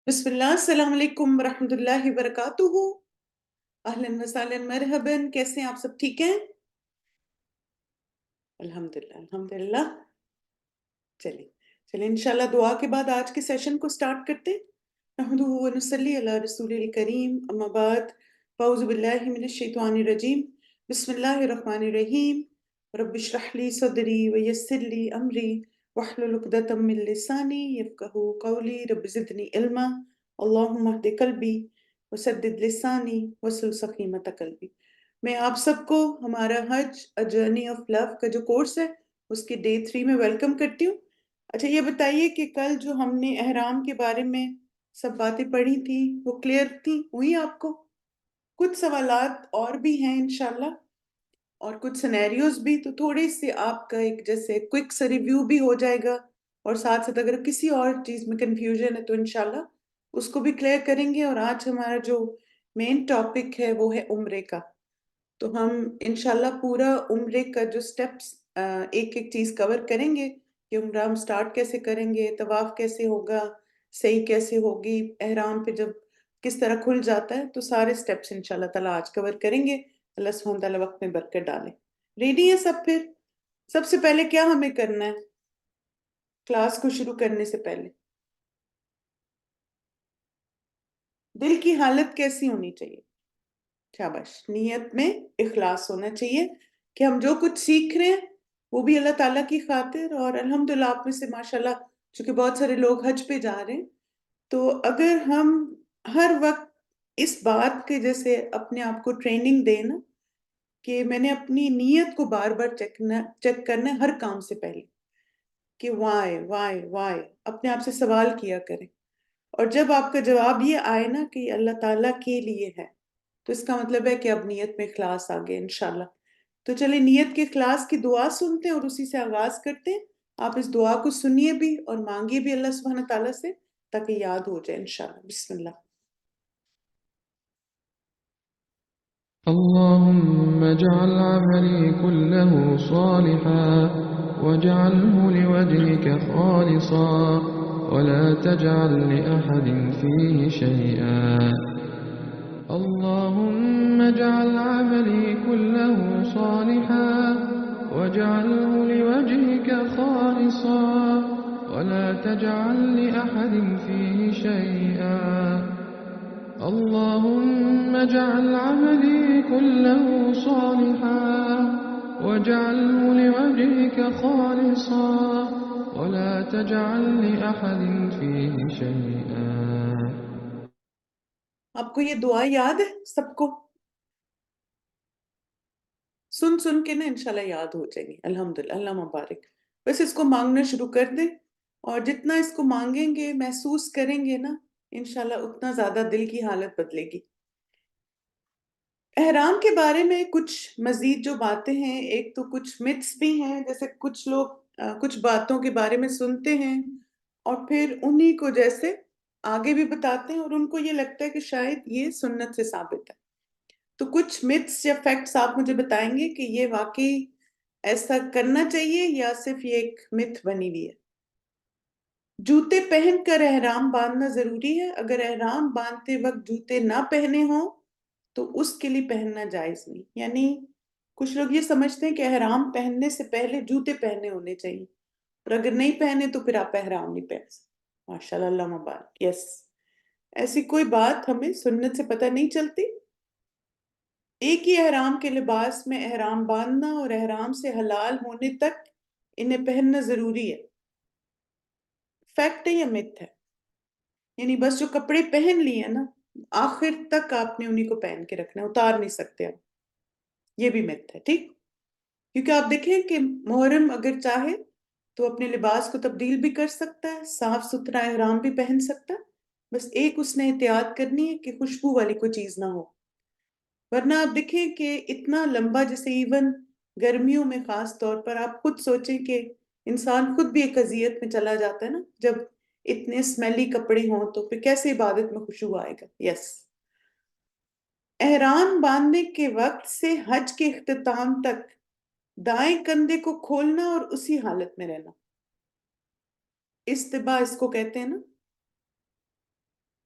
بسم اللہ السلام علیکم ورحمۃ اللہ وبرکاتہ۔ اہلاً وسہلاً مرحباً، کیسے ہیں آپ سب؟ ٹھیک ہیں؟ الحمدللہ الحمدللہ۔ چلیں انشاءاللہ دعا کے بعد آج کے سیشن کو سٹارٹ کرتے ہیں۔ نحمدہ ونصلی علی رسول الکریم، اما بعد، فاعوذ باللہ من الشیطان الرجیم، بسم اللہ الرحمن الرحیم۔ رب اشرح لی صدری ویسر لی امری واحلل عقدۃ من لسانی یفقہوا قولی، رب زدنی علما، اللہم اہد قلبی وسدد لسانی واسلل سخیمۃ قلبی۔ میں آپ سب کو ہمارا حج اے جرنی آف لو کا جو کورس ہے اس کے ڈے 3 میں ویلکم کرتی ہوں۔ اچھا یہ بتائیے کہ کل جو ہم نے احرام کے بارے میں سب باتیں پڑھی تھی وہ کلیئر تھی ہوئی آپ کو؟ کچھ سوالات اور بھی ہیں انشاءاللہ اور کچھ سینیریوز بھی، تو تھوڑے سے آپ کا ایک جیسے کوئک سا ریویو بھی ہو جائے گا، اور ساتھ ساتھ اگر کسی اور چیز میں کنفیوژن ہے تو انشاءاللہ اس کو بھی کلیئر کریں گے۔ اور آج ہمارا جو مین ٹاپک ہے وہ ہے عمرے کا، تو ہم انشاءاللہ پورا عمرے کا جو سٹیپس ایک ایک چیز کور کریں گے کہ عمرہ ہم سٹارٹ کیسے کریں گے، طواف کیسے ہوگا، صحیح کیسے ہوگی، احرام پہ جب کس طرح کھل جاتا ہے، تو سارے سٹیپس انشاءاللہ تعالیٰ آج کور کریں گے۔ اللہ سبحانہ تعالیٰ وقت میں برکت ڈالے۔ ریڈی ہیں سب؟ پھر سب سے پہلے کیا ہمیں کرنا ہے کلاس کو شروع کرنے سے پہلے؟ دل کی حالت کیسی ہونی چاہیے؟ شاباش، نیت میں اخلاص ہونا چاہیے کہ ہم جو کچھ سیکھ رہے ہیں وہ بھی اللہ تعالیٰ کی خاطر، اور الحمدللہ آپ میں سے ماشاءاللہ چونکہ بہت سارے لوگ حج پہ جا رہے ہیں، تو اگر ہم ہر وقت اس بات کے جیسے اپنے آپ کو ٹریننگ دیں نا کہ میں نے اپنی نیت کو بار بار چیک کرنا ہے ہر کام سے پہلے، کہ وائے وائے وائے، اپنے آپ سے سوال کیا کریں، اور جب آپ کا جواب یہ آئے نا کہ اللہ تعالیٰ کے لیے ہے، تو اس کا مطلب ہے کہ اب نیت میں اخلاص آ گئے انشاءاللہ۔ تو چلیں نیت کے اخلاص کی دعا سنتے ہیں اور اسی سے آغاز کرتے ہیں۔ آپ اس دعا کو سنیے بھی اور مانگیے بھی اللہ سبحانہ تعالیٰ سے تاکہ یاد ہو جائے انشاءاللہ۔ بسم اللہ۔ اللهم اجعل عملي كله صالحا واجعله لوجهك خالصا ولا تجعل لأحد فيه شيئا. اللهم اجعل عملي كله صالحا واجعله لوجهك خالصا ولا تجعل لأحد فيه شيئا. اللهم اجعل عملي كله صالحا واجعله لوجهك خالصا ولا تجعل لأحد فيه شيئا. آپ کو یہ دعا یاد ہے سب کو؟ سن سن کے نا انشاءاللہ یاد ہو جائیں گے الحمدللہ، اللہ مبارک۔ بس اس کو مانگنا شروع کر دیں، اور جتنا اس کو مانگیں گے محسوس کریں گے نا انشاءاللہ اتنا زیادہ دل کی حالت بدلے گی۔ احرام کے بارے میں کچھ مزید جو باتیں ہیں، ایک تو کچھ متس بھی ہیں، جیسے کچھ لوگ کچھ باتوں کے بارے میں سنتے ہیں اور پھر انہی کو جیسے آگے بھی بتاتے ہیں، اور ان کو یہ لگتا ہے کہ شاید یہ سنت سے ثابت ہے۔ تو کچھ متس یا فیکٹس آپ مجھے بتائیں گے کہ یہ واقعی ایسا کرنا چاہیے یا صرف یہ ایک مت بنی ہوئی ہے۔ جوتے پہن کر احرام باندھنا ضروری ہے؟ اگر احرام باندھتے وقت جوتے نہ پہنے ہوں تو اس کے لیے پہننا جائز نہیں، یعنی کچھ لوگ یہ سمجھتے ہیں کہ احرام پہننے سے پہلے جوتے پہنے ہونے چاہیے، اور اگر نہیں پہنے تو پھر آپ احرام نہیں پہن سکتے۔ ماشاءاللہ، اللہ مبارک۔ یس، ایسی کوئی بات ہمیں سنت سے پتہ نہیں چلتی۔ ایک ہی احرام کے لباس میں احرام باندھنا اور احرام سے حلال ہونے تک انہیں پہننا ضروری ہے۔ فیکٹ ہے یا مت ہے؟ یعنی بس جو کپڑے پہن لیے نا آخر تک آپ نے انہی کو پہن کے رکھنا ہے، اتار نہیں سکتے آپ، یہ بھی مت ہے، ٹھیک؟ کیونکہ آپ دیکھیں کہ محرم اگر چاہے تو اپنے لباس کو تبدیل بھی کر سکتا ہے، صاف ستھرا احرام بھی پہن سکتا ہے، بس ایک اس نے احتیاط کرنی ہے کہ خوشبو والی کوئی چیز نہ ہو۔ ورنہ آپ دیکھیں کہ اتنا لمبا، جیسے ایون گرمیوں میں خاص طور پر آپ خود سوچیں کہ انسان خود بھی ایک اذیت میں چلا جاتا ہے نا، جب اتنے سمیلی کپڑے ہوں تو پھر کیسے عبادت میں خوشبو آئے گا۔ یس، احرام باندھنے کے وقت سے حج کے اختتام تک دائیں کندھے کو کھولنا اور اسی حالت میں رہنا، استباء اس کو کہتے ہیں نا۔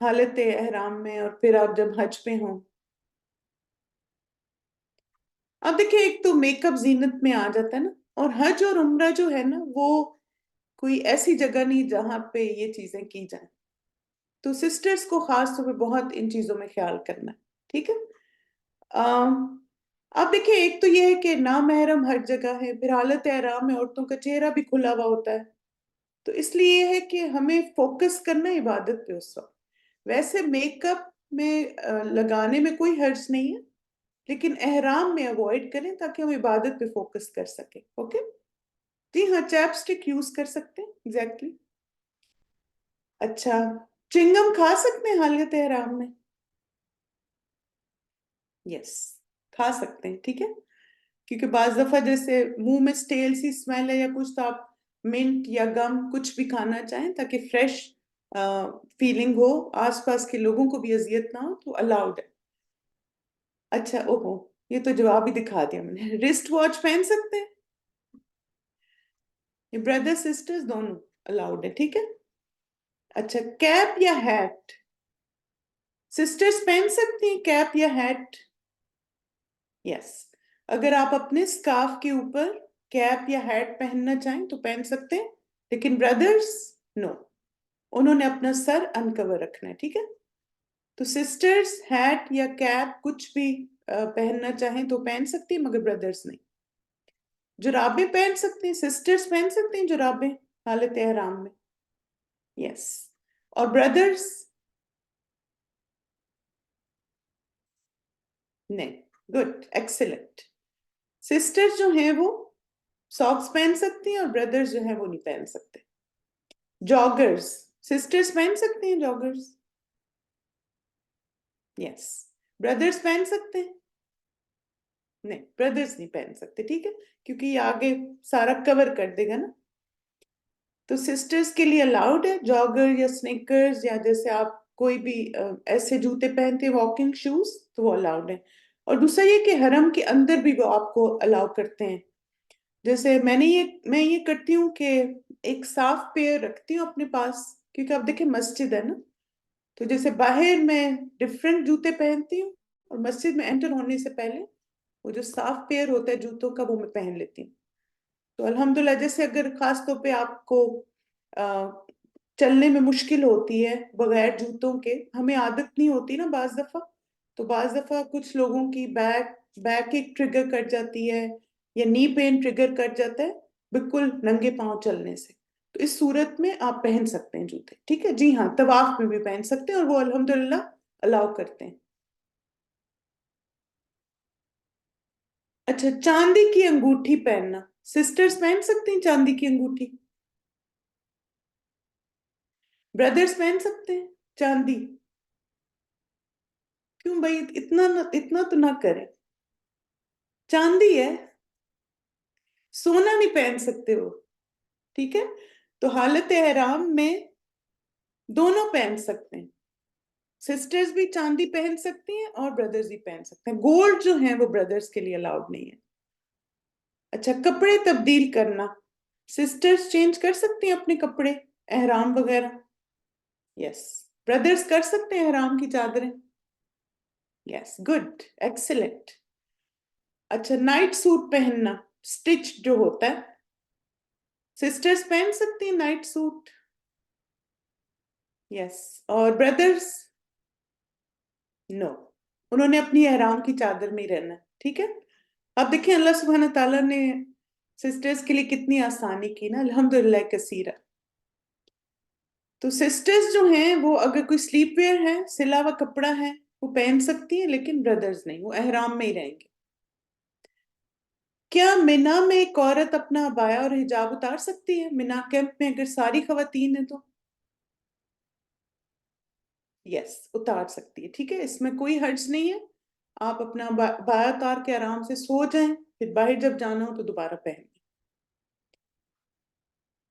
حالت احرام میں اور پھر آپ جب حج پہ ہوں. اب دیکھیں ایک تو میک اپ زینت میں آ جاتا ہے نا، اور حج اور عمرہ جو ہے نا وہ کوئی ایسی جگہ نہیں جہاں پہ یہ چیزیں کی جائیں. تو سسٹرز کو خاص طور پہ بہت ان چیزوں میں خیال کرنا ہے. ٹھیک ہے. اب دیکھیں ایک تو یہ ہے کہ نامحرم ہر جگہ ہے، پھر حالت احرام میں عورتوں کا چہرہ بھی کھلا ہوا ہوتا ہے. تو اس لیے یہ ہے کہ ہمیں فوکس کرنا ہے عبادت پہ اس وقت. ویسے میک اپ میں لگانے میں کوئی حرج نہیں ہے، لیکن احرام میں اوائڈ کریں تاکہ ہم عبادت پہ فوکس کر سکیں. اوکے. جی ہاں، چیپ اسٹک یوز کر سکتے ہیں. ایگزیکٹلی. اچھا، چنگم کھا سکتے ہیں حالت احرام میں؟ یس، کھا سکتے ہیں. ٹھیک ہے. کیونکہ بعض دفعہ جیسے منہ میں اسٹیل سی اسمیل ہے یا کچھ، تو آپ منٹ یا گم کچھ بھی کھانا چاہیں تاکہ فریش فیلنگ ہو، آس پاس کے لوگوں کو بھی اذیت نہ ہو، تو الاؤڈ ہے. اچھا، اوہو، یہ تو جواب ہی دکھا دیا میں نے. رسٹ واچ پہن سکتے ہیں؟ یہ بردر سسٹرز دونوں الاؤڈ ہے. ٹھیک ہے. اچھا، کیپ یا ہیٹ؟ سسٹرز پہن سکتی ہیں کیپ یا ہیٹ؟ یس. اگر آپ اپنے اسکارف کے اوپر کیپ یا ہیٹ پہننا چاہیں تو پہن سکتے ہیں، لیکن بردرز نو، انہوں نے اپنا سر انکور رکھنا ہے. ٹھیک ہے. تو سسٹرز ہیٹ یا کیپ کچھ بھی پہننا چاہیں تو پہن سکتی ہیں، مگر بردرز نہیں. جرابیں پہن سکتے ہیں، سسٹرز پہن سکتے ہیں جرابیں حالت احرام میں. یس. اور بردرز نہیں. Good, excellent. سسٹرز جو ہیں وہ ساکس پہن سکتی ہیں، اور بردرز جو ہیں وہ نہیں پہن سکتے. جاگرز، سسٹرز پہن سکتے ہیں جاگرز؟ یس. بردرز پہن سکتے ہیں؟ نہیں، بردرز نہیں پہن سکتے. ٹھیک ہے. کیونکہ یہ آگے سارا کور کر دے گا نا. تو سسٹرز کے لیے الاؤڈ ہے جاگر یا سنیکرز، یا جیسے آپ کوئی بھی ایسے جوتے پہنتے ہیں واکنگ شوز، تو وہ الاؤڈ ہے. اور دوسرا یہ کہ حرم کے اندر بھی وہ آپ کو الاؤ کرتے ہیں. جیسے میں یہ کرتی ہوں کہ ایک صاف پیئر رکھتی ہوں اپنے پاس، کیونکہ آپ دیکھیں مسجد ہے نا، تو جیسے باہر میں ڈفرینٹ جوتے پہنتی ہوں، اور مسجد میں انٹر ہونے سے پہلے وہ جو صاف پیئر ہوتا ہے جوتوں کا وہ میں پہن لیتی ہوں. تو الحمدللہ، جیسے اگر خاص طور پہ آپ کو چلنے میں مشکل ہوتی ہے بغیر جوتوں کے، ہمیں عادت نہیں ہوتی نا بعض دفعہ، تو بعض دفعہ کچھ لوگوں کی بیک ایک ٹریگر کر جاتی ہے، یا نی پین ٹریگر کر جاتا ہے بالکل ننگے پاؤں چلنے سے. تو اس صورت میں آپ پہن سکتے ہیں جوتے. ٹھیک ہے. جی ہاں، طواف میں بھی پہن سکتے ہیں، اور وہ الحمدللہ الاؤ کرتے ہیں. اچھا، چاندی کی انگوٹھی پہننا، سسٹرز پہن سکتی ہیں چاندی کی انگوٹھی؟ بردرز پہن سکتے ہیں چاندی؟ کیوں بھائی، اتنا تو نہ کریں. چاندی ہے، سونا نہیں پہن سکتے وہ. ٹھیک ہے. تو حالت احرام میں دونوں پہن سکتے ہیں. سسٹرز بھی چاندی پہن سکتی ہیں اور بردرز بھی پہن سکتے ہیں. گولڈ جو ہیں وہ بردرز کے لیے الاؤڈ نہیں ہے. اچھا، کپڑے تبدیل کرنا، سسٹرز چینج کر سکتی ہیں اپنے کپڑے احرام وغیرہ؟ یس. بردرز کر سکتے ہیں احرام کی چادریں؟ یس. Good, excellent. اچھا، نائٹ سوٹ پہننا سٹچ جو ہوتا ہے، سسٹرز پہن سکتی ہیں نائٹ سوٹ؟ یس. اور بردرز؟ نو، انہوں نے اپنی احرام کی چادر میں ہی رہنا. ٹھیک ہے. اب دیکھیں اللہ سبحانہ تعالیٰ نے سسٹرز کے لیے کتنی آسانی کی نا، الحمدللہ کثیرہ. تو سسٹرز جو ہیں وہ اگر کوئی سلیپ ویئر ہے، سلا ہوا کپڑا ہے، وہ پہن سکتی ہیں، لیکن بردرز نہیں، وہ احرام میں ہی رہیں گے. کیا مینا میں ایک عورت اپنا عبایا اور حجاب اتار سکتی ہے مینا کیمپ میں اگر ساری خواتین ہیں تو؟ یس، اتار سکتی ہے. ٹھیک ہے. اس میں کوئی حرج نہیں ہے. آپ اپنا عبایا اتار کے آرام سے سو جائیں، پھر باہر جب جانا ہو تو دوبارہ پہن لیں.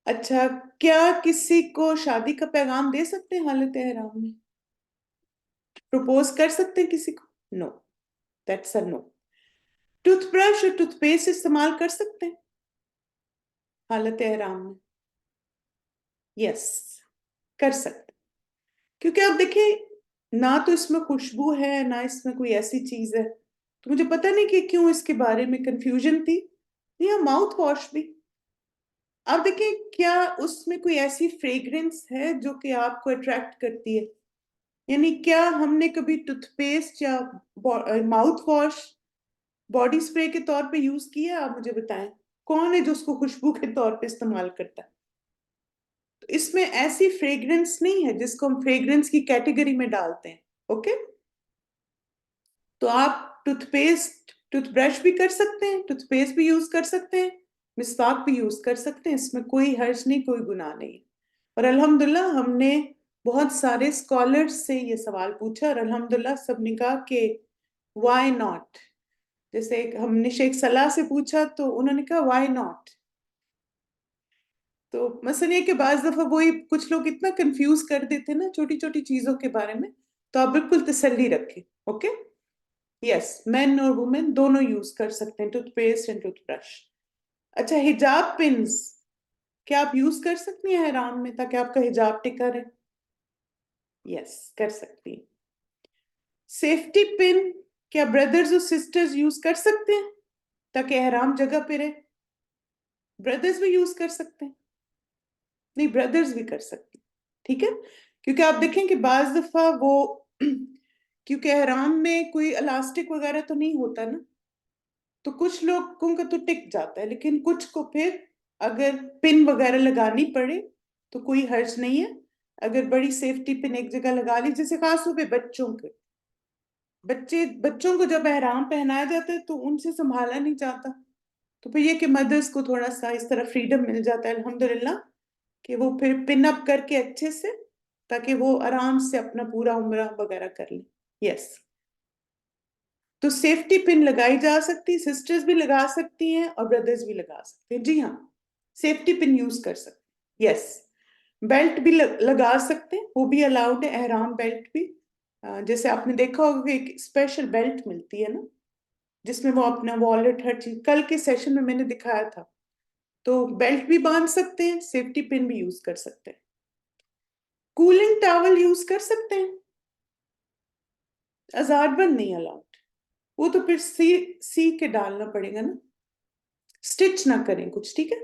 اچھا، کیا کسی کو شادی کا پیغام دے سکتے ہیں حالت احرام میں؟ پروپوز کر سکتے ہیں کسی کو؟ No, that's a no. Toothbrush اور ٹوتھ پیسٹ استعمال کر سکتے ہیں حالت احرام میں؟ یس، کر سکتے. کیونکہ آپ دیکھیں نہ تو اس میں خوشبو ہے نہ اس میں کوئی ایسی چیز ہے، تو مجھے پتہ نہیں کہ کیوں اس کے بارے میں کنفیوژن تھی. یا ماؤتھ واش بھی آپ دیکھیں کیا اس میں کوئی ایسی فریگرنس ہے جو کہ آپ کو اٹریکٹ کرتی ہے؟ یعنی کیا ہم نے کبھی ٹوتھ پیسٹ یا ماؤتھ واش باڈی اسپرے کے طور پہ یوز کیا؟ آپ مجھے بتائیں کون ہے جو اس کو خوشبو کے طور پہ استعمال کرتا ہے؟ تو اس میں ایسی فریگرنس نہیں ہے جس کو ہم فریگرنس کی کیٹیگری میں ڈالتے ہیں. اوکے، تو آپ ٹوتھ پیسٹ ٹوتھ برش بھی کر سکتے ہیں، ٹوتھ پیسٹ بھی یوز کر سکتے ہیں، مسواک بھی یوز کر سکتے ہیں، اس میں کوئی حرج نہیں، کوئی گناہ نہیں. اور الحمدللہ ہم نے بہت سارے اسکالرز سے یہ سوال پوچھا اور الحمدللہ سب نے کہا کہ وائی ناٹ. جیسے ہم نے شیخ صلاح سے پوچھا تو انہوں نے کہا وائی ناٹ. تو مثلا یہ کہ بعض دفعہ وہی کچھ لوگ اتنا کنفیوز کر دیتے نا چھوٹی چھوٹی چیزوں کے بارے میں، تو آپ بالکل تسلی رکھیں. اوکے، یس، مین اور وومن دونوں یوز کر سکتے ہیں tooth paste and tooth brush. اچھا، حجاب پنز کیا آپ یوز کر سکتی ہیں احرام میں تاکہ آپ کا حجاب ٹکا رہے؟ یس، کر سکتی ہیں. سیفٹی پن کیا بردرز اور سسٹرز یوز کر سکتے ہیں تاکہ احرام جگہ پہ رہے؟ بردرز بھی یوز کر سکتے ہیں، نہیں بردرز بھی کر سکتے ہیں. ٹھیک ہے، کیونکہ آپ دیکھیں کہ بعض دفعہ وہ کیونکہ احرام میں کوئی الاسٹک وغیرہ تو نہیں ہوتا نا، تو کچھ لوگوں کا تو ٹک جاتا ہے، لیکن کچھ کو پھر اگر پن وغیرہ لگانی پڑے تو کوئی حرج نہیں ہے. اگر بڑی سیفٹی پن ایک جگہ لگا لی، جیسے خاص طور پہ بچوں کو جب احرام پہنایا جاتا ہے تو ان سے سنبھالا نہیں جاتا، تو پھر یہ کہ مدرس کو تھوڑا سا اس طرح فریڈم مل جاتا ہے الحمدللہ کہ وہ پھر پن اپ کر کے اچھے سے، تاکہ وہ آرام سے اپنا پورا عمرہ وغیرہ کر لیں. یس، تو سیفٹی پن لگائی جا سکتی، سسٹرز بھی لگا سکتی ہیں اور بردرز بھی لگا سکتے ہیں. جی ہاں، سیفٹی پن یوز کر سکتے ہیں. یس، بیلٹ بھی لگا سکتے ہیں، وہ بھی الاؤڈ ہے، احرام بیلٹ بھی. جیسے آپ نے دیکھا ہوگا کہ ایک اسپیشل بیلٹ ملتی ہے نا جس میں وہ اپنا والٹ ہر چیز، کل کے سیشن میں نے دکھایا تھا. تو بیلٹ بھی باندھ سکتے ہیں، سیفٹی پن بھی یوز کر سکتے ہیں. کولنگ ٹاول یوز کر سکتے ہیں، ازار بند نہیں الاؤڈ، وہ تو پھر سی کے ڈالنا پڑے گا نا، سٹچ نہ کریں کچھ. ٹھیک ہے،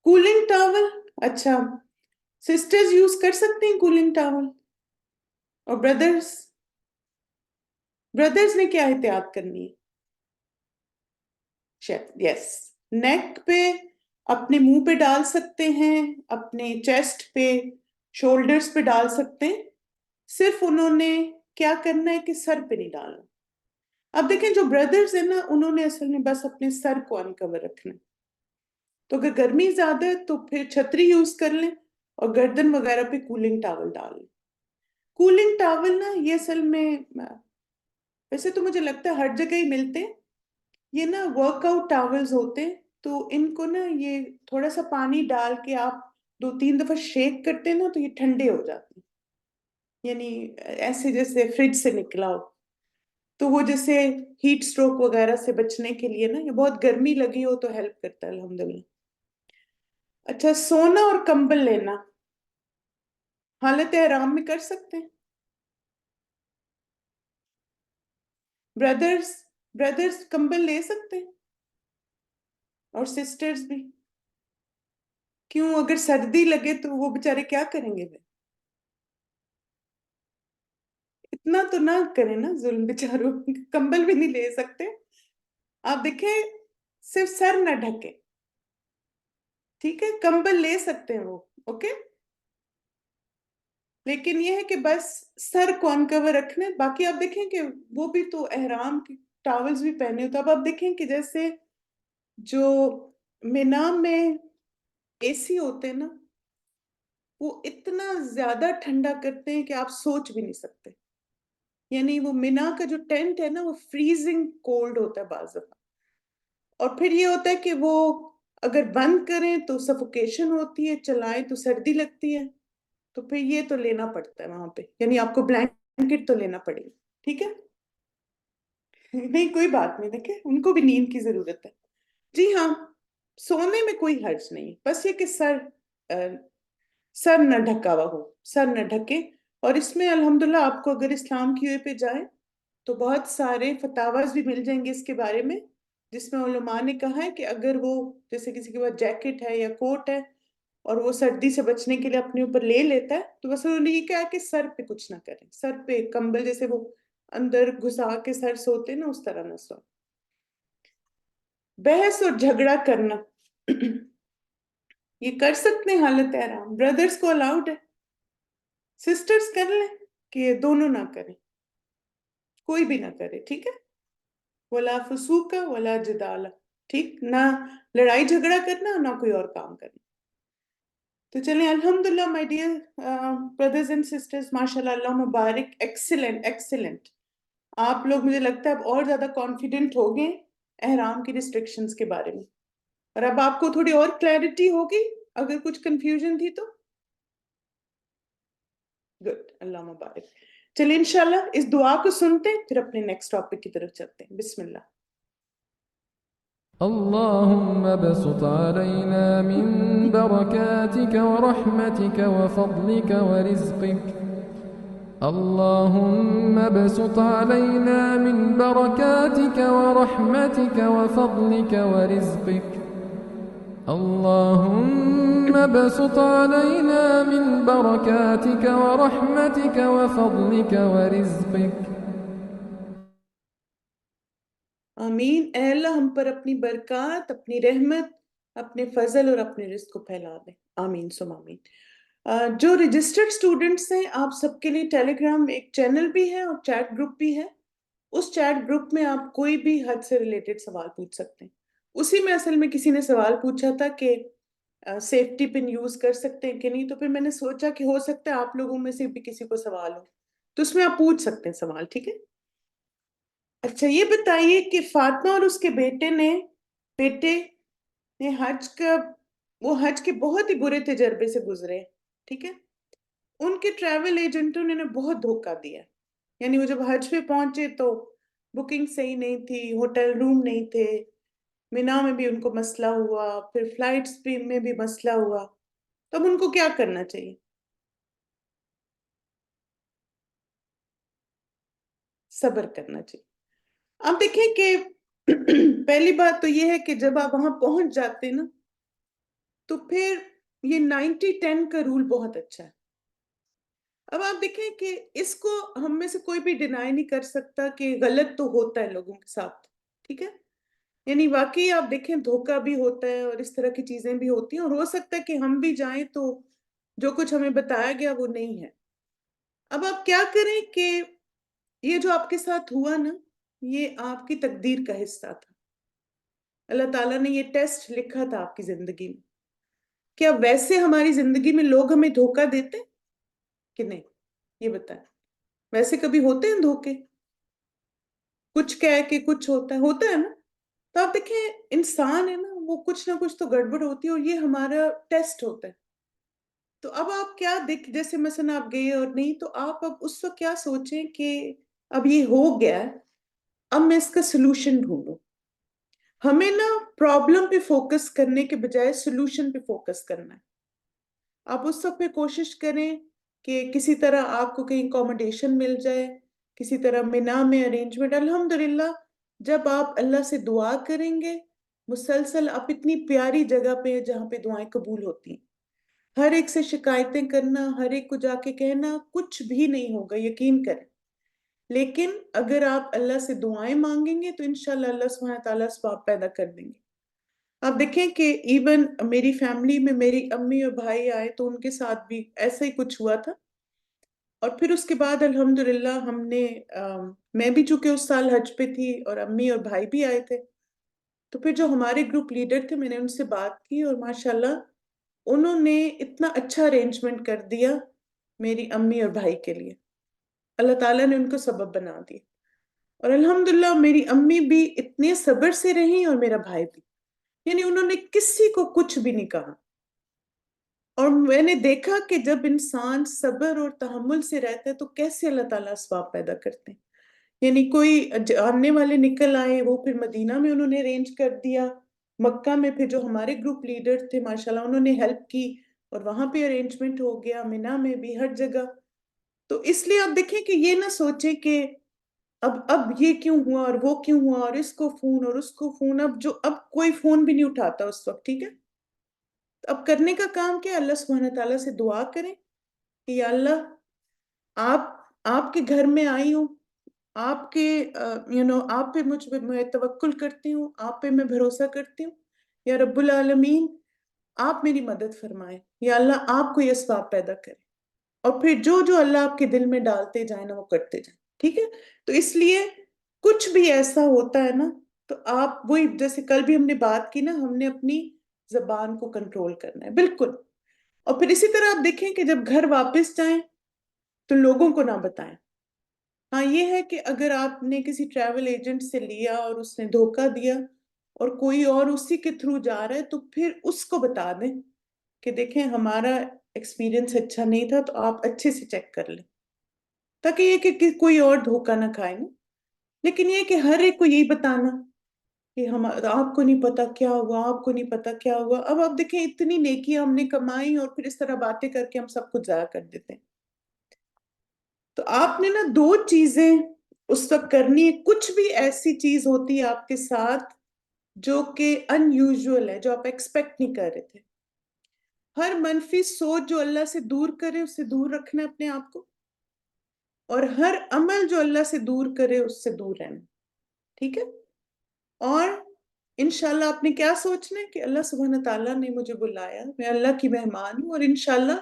کولنگ ٹاول. اچھا، سسٹرز یوز کر سکتے ہیں کولنگ ٹاول، اور بردرز نے کیا احتیاط کرنی ہے؟ یس، نیک پہ اپنے منہ پہ ڈال سکتے ہیں، اپنے چیسٹ پہ، شولڈرز پہ ڈال سکتے ہیں. صرف انہوں نے کیا کرنا ہے کہ سر پہ نہیں ڈالنا. اب دیکھیں جو بردرز ہیں نا انہوں نے اصل میں بس اپنے سر کو انکور رکھنا ہے. تو اگر گرمی زیادہ ہے تو پھر چھتری یوز کر لیں اور گردن وغیرہ پہ کولنگ ٹاول ڈال لیں. کولنگ ٹاول نا یہ اصل میں ویسے تو مجھے لگتا ہے ہر جگہ ہی ملتے ہیں، یہ نا ورک آؤٹ ٹاولز ہوتے ہیں، تو ان کو نا یہ تھوڑا سا پانی ڈال کے آپ 2-3 دفعہ شیک کرتے ہیں نا تو یہ ٹھنڈے ہو جاتے ہیں، یعنی ایسے جیسے فریج سے نکلا ہو. تو وہ جیسے ہیٹ سٹروک وغیرہ سے بچنے کے لیے نا، یہ بہت گرمی لگی ہو تو ہیلپ کرتا ہے الحمدللہ. اچھا، سونا اور کمبل لینا حالت احرام میں کر سکتے ہیں. بردرز کمبل لے سکتے ہیں اور سسٹرز بھی. کیوں؟ اگر سردی لگے تو وہ بےچارے کیا کریں گے؟ اتنا تو نہ کریں نا ظلم بےچاروں، کمبل بھی نہیں لے سکتے. آپ دیکھیں صرف سر نہ ڈھکے. ٹھیک ہے، کمبل لے سکتے ہیں وہ. اوکے، لیکن یہ ہے کہ بس سر کو انکور رکھنے. باقی آپ دیکھیں کہ وہ بھی تو احرام کی ٹاولز بھی پہنے ہوتے. اب آپ دیکھیں کہ جیسے جو مینا میں اے سی ہوتے ہیں نا، وہ اتنا زیادہ ٹھنڈا کرتے ہیں کہ آپ سوچ بھی نہیں سکتے. یعنی وہ مینا کا جو ٹینٹ ہے نا وہ فریزنگ کولڈ ہوتا ہے بعض دفعہ. اور پھر یہ ہوتا ہے کہ وہ اگر بند کریں تو سفوکیشن ہوتی ہے، چلائیں تو سردی لگتی ہے. تو پھر یہ تو لینا پڑتا ہے وہاں پہ، یعنی آپ کو بلینکٹ تو لینا پڑے گا. ٹھیک ہے، نہیں کوئی بات نہیں، دیکھیں ان کو بھی نیند کی ضرورت ہے. جی ہاں، سونے میں کوئی حرج نہیں، بس یہ کہ سر نہ ڈھکا ہوا ہو، سر نہ ڈھکے. اور اس میں الحمدللہ آپ کو اگر اسلام کی وے پہ جائیں تو بہت سارے فتاواز بھی مل جائیں گے اس کے بارے میں، جس میں علماء نے کہا ہے کہ اگر وہ جیسے کسی کے پاس جیکٹ ہے یا کوٹ ہے اور وہ سردی سے بچنے کے لیے اپنے اوپر لے لیتا ہے تو بس انہوں نے یہ کہا کہ سر پہ کچھ نہ کریں، سر پہ کمبل جیسے وہ اندر گھسا کے سر سوتے نا اس طرح نہ سو۔ بحث اور جھگڑا کرنا یہ کر سکتے ہیں حالت احرام، بردرز کو الاؤڈ ہے، سسٹرز کر لیں کہ دونوں نہ کریں، کوئی بھی نہ کرے، ٹھیک ہے؟ ولا فسوق ولا جدال، ٹھیک، نہ لڑائی جھگڑا کرنا نہ کوئی اور کام کرنا۔ تو چلیں الحمدللہ my dear brothers and sisters, ماشاء اللہ، اللہ مبارک، ایکسیلنٹ ایکسیلنٹ، آپ لوگ مجھے لگتا ہے اب اور زیادہ کانفیڈنٹ ہو گئے احرام کی ریسٹرکشنز کے بارے میں، اور اب آپ کو تھوڑی اور کلیئرٹی ہوگی اگر کچھ کنفیوژن تھی تو گڈ، اللہ مبارک۔ چلیے انشاءاللہ اس دعا کو سنتے ہیں پھر اپنے نیکسٹ ٹاپک کی طرف چلتے ہیں۔ بسم اللہ۔ اللهم ابسط علينا من بركاتك ورحمتك وفضلك ورزقك اللهم ابسط علينا من بركاتك ورحمتك وفضلك ورزقك اللهم ابسط علينا من بركاتك ورحمتك وفضلك ورزقك آمین۔ اے اللہ ہم پر اپنی برکات، اپنی رحمت، اپنے فضل اور اپنے رزق کو پھیلا دیں، آمین سم آمین۔ جو رجسٹرڈ اسٹوڈنٹس ہیں آپ سب کے لیے ٹیلی گرام ایک چینل بھی ہے اور چیٹ گروپ بھی ہے، اس چیٹ گروپ میں آپ کوئی بھی حج سے ریلیٹڈ سوال پوچھ سکتے ہیں۔ اسی میں اصل میں کسی نے سوال پوچھا تھا کہ سیفٹی پن یوز کر سکتے ہیں کہ نہیں، تو پھر میں نے سوچا کہ ہو سکتا ہے آپ لوگوں میں سے بھی کسی کو سوال ہو، تو اس میں آپ پوچھ سکتے ہیں سوال، ٹھیک ہے؟ اچھا یہ بتائیے کہ فاطمہ اور اس کے بیٹے نے وہ حج کے بہت ہی برے تجربے سے گزرے، ٹھیک ہے؟ ان کے ٹریول ایجنٹوں نے بہت دھوکہ دیا، یعنی وہ جب حج پہ پہنچے تو بکنگ صحیح نہیں تھی، ہوٹل روم نہیں تھے، مینا میں بھی ان کو مسئلہ ہوا، پھر فلائٹس میں بھی مسئلہ ہوا، تو اب ان کو کیا کرنا چاہیے؟ صبر کرنا چاہیے۔ آپ دیکھیں کہ پہلی بات تو یہ ہے کہ جب آپ وہاں پہنچ جاتے نا تو پھر یہ 90-10 کا رول بہت اچھا ہے۔ اب آپ دیکھیں کہ اس کو ہم میں سے کوئی بھی ڈینائی نہیں کر سکتا کہ غلط تو ہوتا ہے لوگوں کے ساتھ، ٹھیک ہے؟ یعنی واقعی آپ دیکھیں دھوکہ بھی ہوتا ہے اور اس طرح کی چیزیں بھی ہوتی ہیں، اور ہو سکتا ہے کہ ہم بھی جائیں تو جو کچھ ہمیں بتایا گیا وہ نہیں ہے۔ اب آپ کیا کریں کہ یہ جو آپ کے ساتھ ہوا نا، یہ آپ کی تقدیر کا حصہ تھا، اللہ تعالیٰ نے یہ ٹیسٹ لکھا تھا آپ کی زندگی میں۔ کیا ویسے ہماری زندگی میں لوگ ہمیں دھوکہ دیتے کہ نہیں؟ یہ بتائیں، ویسے کبھی ہوتے ہیں دھوکے؟ کچھ کہہ کے کچھ ہوتا ہے نا؟ تو آپ دیکھیں انسان ہے نا، وہ کچھ نہ کچھ تو گڑبڑ ہوتی ہے، اور یہ ہمارا ٹیسٹ ہوتا ہے۔ تو اب آپ کیا جیسے مثلا آپ گئے اور نہیں، تو آپ اب اس وقت کیا سوچیں کہ اب یہ ہو گیا ہے، اب میں اس کا سلوشن ڈھونڈوں۔ ہمیں نا پرابلم پہ فوکس کرنے کے بجائے سلوشن پہ فوکس کرنا ہے۔ آپ اس وقت پہ کوشش کریں کہ کسی طرح آپ کو کہیں اکوموڈیشن مل جائے، کسی طرح مینا میں ارینجمنٹ۔ الحمدللہ جب آپ اللہ سے دعا کریں گے مسلسل، آپ اتنی پیاری جگہ پہ ہیں جہاں پہ دعائیں قبول ہوتی ہیں۔ ہر ایک سے شکایتیں کرنا، ہر ایک کو جا کے کہنا کچھ بھی نہیں ہوگا، یقین کریں۔ لیکن اگر آپ اللہ سے دعائیں مانگیں گے تو انشاءاللہ اللہ سبحانہ تعالیٰ اسباب پیدا کر دیں گے۔ آپ دیکھیں کہ ایون میری فیملی میں میری امی اور بھائی آئے تو ان کے ساتھ بھی ایسا ہی کچھ ہوا تھا، اور پھر اس کے بعد الحمدللہ ہم نے میں بھی چونکہ اس سال حج پہ تھی اور امی اور بھائی بھی آئے تھے، تو پھر جو ہمارے گروپ لیڈر تھے میں نے ان سے بات کی، اور ماشاءاللہ انہوں نے اتنا اچھا ارینجمنٹ کر دیا میری امی اور بھائی کے لیے، اللہ تعالیٰ نے ان کو سبب بنا دیا، اور الحمدللہ میری امی بھی اتنے صبر سے رہیں اور میرا بھائی بھی، یعنی انہوں نے کسی کو کچھ بھی نہیں کہا۔ اور میں نے دیکھا کہ جب انسان صبر اور تحمل سے رہتا ہے تو کیسے اللہ تعالیٰ اسباب پیدا کرتے ہیں۔ یعنی کوئی جاننے والے نکل آئے، وہ پھر مدینہ میں انہوں نے ارینج کر دیا، مکہ میں پھر جو ہمارے گروپ لیڈر تھے ماشاءاللہ انہوں نے ہیلپ کی، اور وہاں پہ ارینجمنٹ ہو گیا، مینا میں بھی، ہر جگہ۔ تو اس لیے آپ دیکھیں کہ یہ نہ سوچیں کہ اب یہ کیوں ہوا اور وہ کیوں ہوا اور اس کو فون اور اس کو فون، اب کوئی فون بھی نہیں اٹھاتا اس وقت، ٹھیک ہے؟ اب کرنے کا کام کیا؟ اللہ سبحانہ تعالیٰ سے دعا کریں کہ یا اللہ، آپ آپ کے گھر میں آئی ہوں، آپ کے آپ پہ مجھ پہ میں توکل کرتی ہوں، آپ پہ میں بھروسہ کرتی ہوں، یا رب العالمین آپ میری مدد فرمائیں، یا اللہ آپ کو یہ اسباب پیدا کریں، اور پھر جو جو اللہ آپ کے دل میں ڈالتے جائیں نا وہ کرتے جائیں، ٹھیک ہے؟ تو اس لیے کچھ بھی ایسا ہوتا ہے نا، تو آپ وہی جیسے کل بھی ہم نے بات کی نا، ہم نے اپنی زبان کو کنٹرول کرنا ہے، بالکل۔ اور پھر اسی طرح آپ دیکھیں کہ جب گھر واپس جائیں تو لوگوں کو نہ بتائیں۔ ہاں یہ ہے کہ اگر آپ نے کسی ٹریول ایجنٹ سے لیا اور اس نے دھوکہ دیا اور کوئی اور اسی کے تھرو جا رہا ہے، تو پھر اس کو بتا دیں کہ دیکھیں ہمارا ایکسپیرینس اچھا نہیں تھا، تو آپ اچھے سے چیک کر لیں، تاکہ یہ کہ کوئی اور دھوکہ نہ کھائے نا۔ لیکن یہ کہ ہر ایک کو یہی بتانا کہ آپ کو نہیں پتا کیا ہوا، آپ کو نہیں پتا کیا ہوا، اب آپ دیکھیں اتنی نیکیاں ہم نے کمائی اور پھر اس طرح باتیں کر کے ہم سب کچھ ضائع کر دیتے ہیں۔ تو آپ نے نا دو چیزیں اس وقت کرنی ہے، کچھ بھی ایسی چیز ہوتی ہے آپ کے ساتھ جو کہ ان یوزول ہے، جو آپ ایکسپیکٹ نہیں کر رہے تھے، ہر منفی سوچ جو اللہ سے دور کرے اس سے دور رکھنا ہے اپنے آپ کو، اور ہر عمل جو اللہ سے دور کرے اس سے دور رہنا، ٹھیک ہے؟ اور انشاءاللہ آپ نے کیا سوچنا ہے کہ اللہ سبحانہ تعالیٰ نے مجھے بلایا، میں اللہ کی مہمان ہوں، اور انشاءاللہ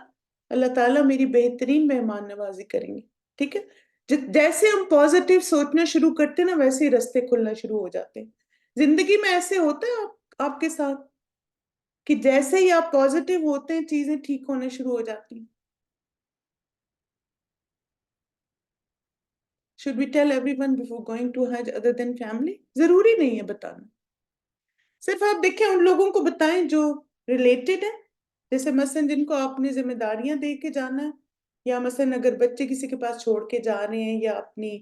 اللہ تعالیٰ میری بہترین مہمان نوازی کریں گے، ٹھیک ہے؟ جیسے ہم پازیٹیو سوچنا شروع کرتے ہیں نا، ویسے ہی رستے کھلنا شروع ہو جاتے ہیں۔ زندگی میں ایسے ہوتا ہے آپ کے ساتھ کہ جیسے ہی آپ پازیٹیو ہوتے ہیں چیزیں ٹھیک ہونے شروع ہو جاتی ہیں۔ Should we tell everyone before going to Hajj other than family؟ ضروری نہیں ہے بتانا، صرف آپ دیکھیں ان لوگوں کو بتائیں جو ریلیٹڈ ہیں، جیسے مثلا جن کو آپ نے ذمہ داریاں دے کے جانا ہے، یا مثلا اگر بچے کسی کے پاس چھوڑ کے جا رہے ہیں، یا اپنی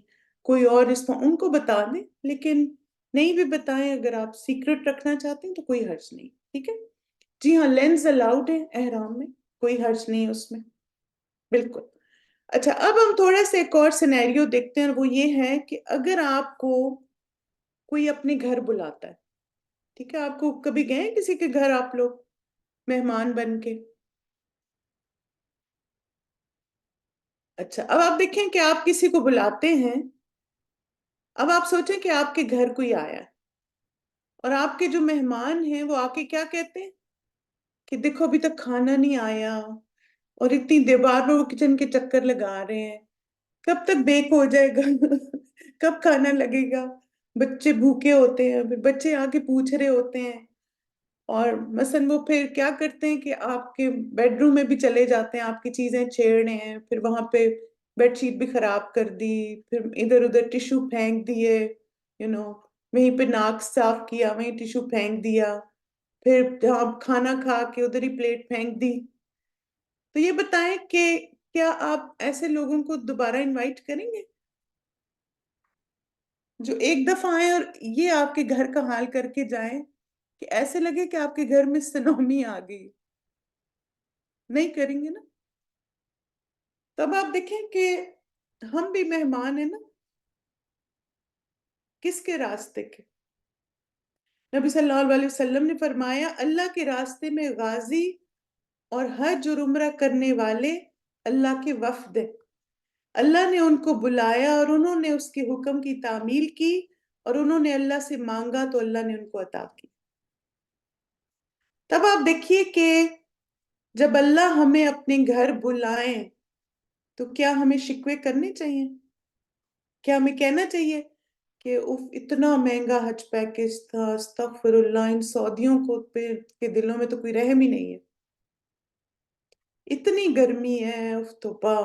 کوئی اور رشتہ، ان کو بتا دیں، لیکن نہیں بھی بتائیں، اگر آپ سیکرٹ رکھنا چاہتے ہیں تو کوئی حرج نہیں، ٹھیک ہے؟ جی ہاں، لینز الاؤڈ ہے احرام میں، کوئی حرج نہیں ہے اس میں، بالکل۔ اچھا، اب ہم تھوڑا سا ایک اور سینیریو دیکھتے ہیں، اور وہ یہ ہے کہ اگر آپ کو کوئی اپنے گھر بلاتا ہے، ٹھیک ہے؟ آپ کو کبھی گئے کسی کے گھر آپ لوگ مہمان بن کے؟ اچھا، اب آپ دیکھیں کہ آپ کسی کو بلاتے ہیں، اب آپ سوچیں کہ آپ کے گھر کوئی آیا ہے، اور آپ کے جو مہمان ہیں وہ آ کے کیا کہتے ہیں کہ دیکھو ابھی تک کھانا نہیں آیا، اور اتنی دیر بار وہ کچن کے چکر لگا رہے ہیں، کب تک بیک ہو جائے گا کب کھانا لگے گا؟ بچے بھوکے ہوتے ہیں، پھر بچے آ کے پوچھ رہے ہوتے ہیں، اور مثلا وہ پھر کیا کرتے ہیں کہ آپ کے بیڈ روم میں بھی چلے جاتے ہیں، آپ کی چیزیں چھیڑنے ہیں، پھر وہاں پہ بیڈ شیٹ بھی خراب کر دی، پھر ادھر ادھر ٹیشو پھینک دیے، وہیں پہ ناک صاف کیا، وہیں ٹیشو پھینک دیا، پھر جہاں کھانا کھا کے ادھر ہی پلیٹ پھینک دی۔ تو یہ بتائیں کہ کیا آپ ایسے لوگوں کو دوبارہ انوائٹ کریں گے جو ایک دفعہ آئیں اور یہ آپ کے گھر کا حال کر کے جائیں کہ ایسے لگے کہ آپ کے گھر میں سنومی آ گئی؟ نہیں کریں گے نا۔ تب آپ دیکھیں کہ ہم بھی مہمان ہیں نا، کس کے راستے کے؟ نبی صلی اللہ علیہ وسلم نے فرمایا اللہ کے راستے میں غازی اور حج اور عمرہ کرنے والے اللہ کے وفد ہیں، اللہ نے ان کو بلایا اور انہوں نے اس کے حکم کی تعمیل کی، اور انہوں نے اللہ سے مانگا تو اللہ نے ان کو عطا کی۔ تب آپ دیکھیے کہ جب اللہ ہمیں اپنے گھر بلائیں تو کیا ہمیں شکوے کرنے چاہیے؟ کیا ہمیں کہنا چاہیے کہ اف اتنا مہنگا حج پیکج تھا، استغفر اللہ، ان سعودیوں کو کے دلوں میں تو کوئی رحم ہی نہیں ہے، اتنی گرمی ہے، اف توبہ،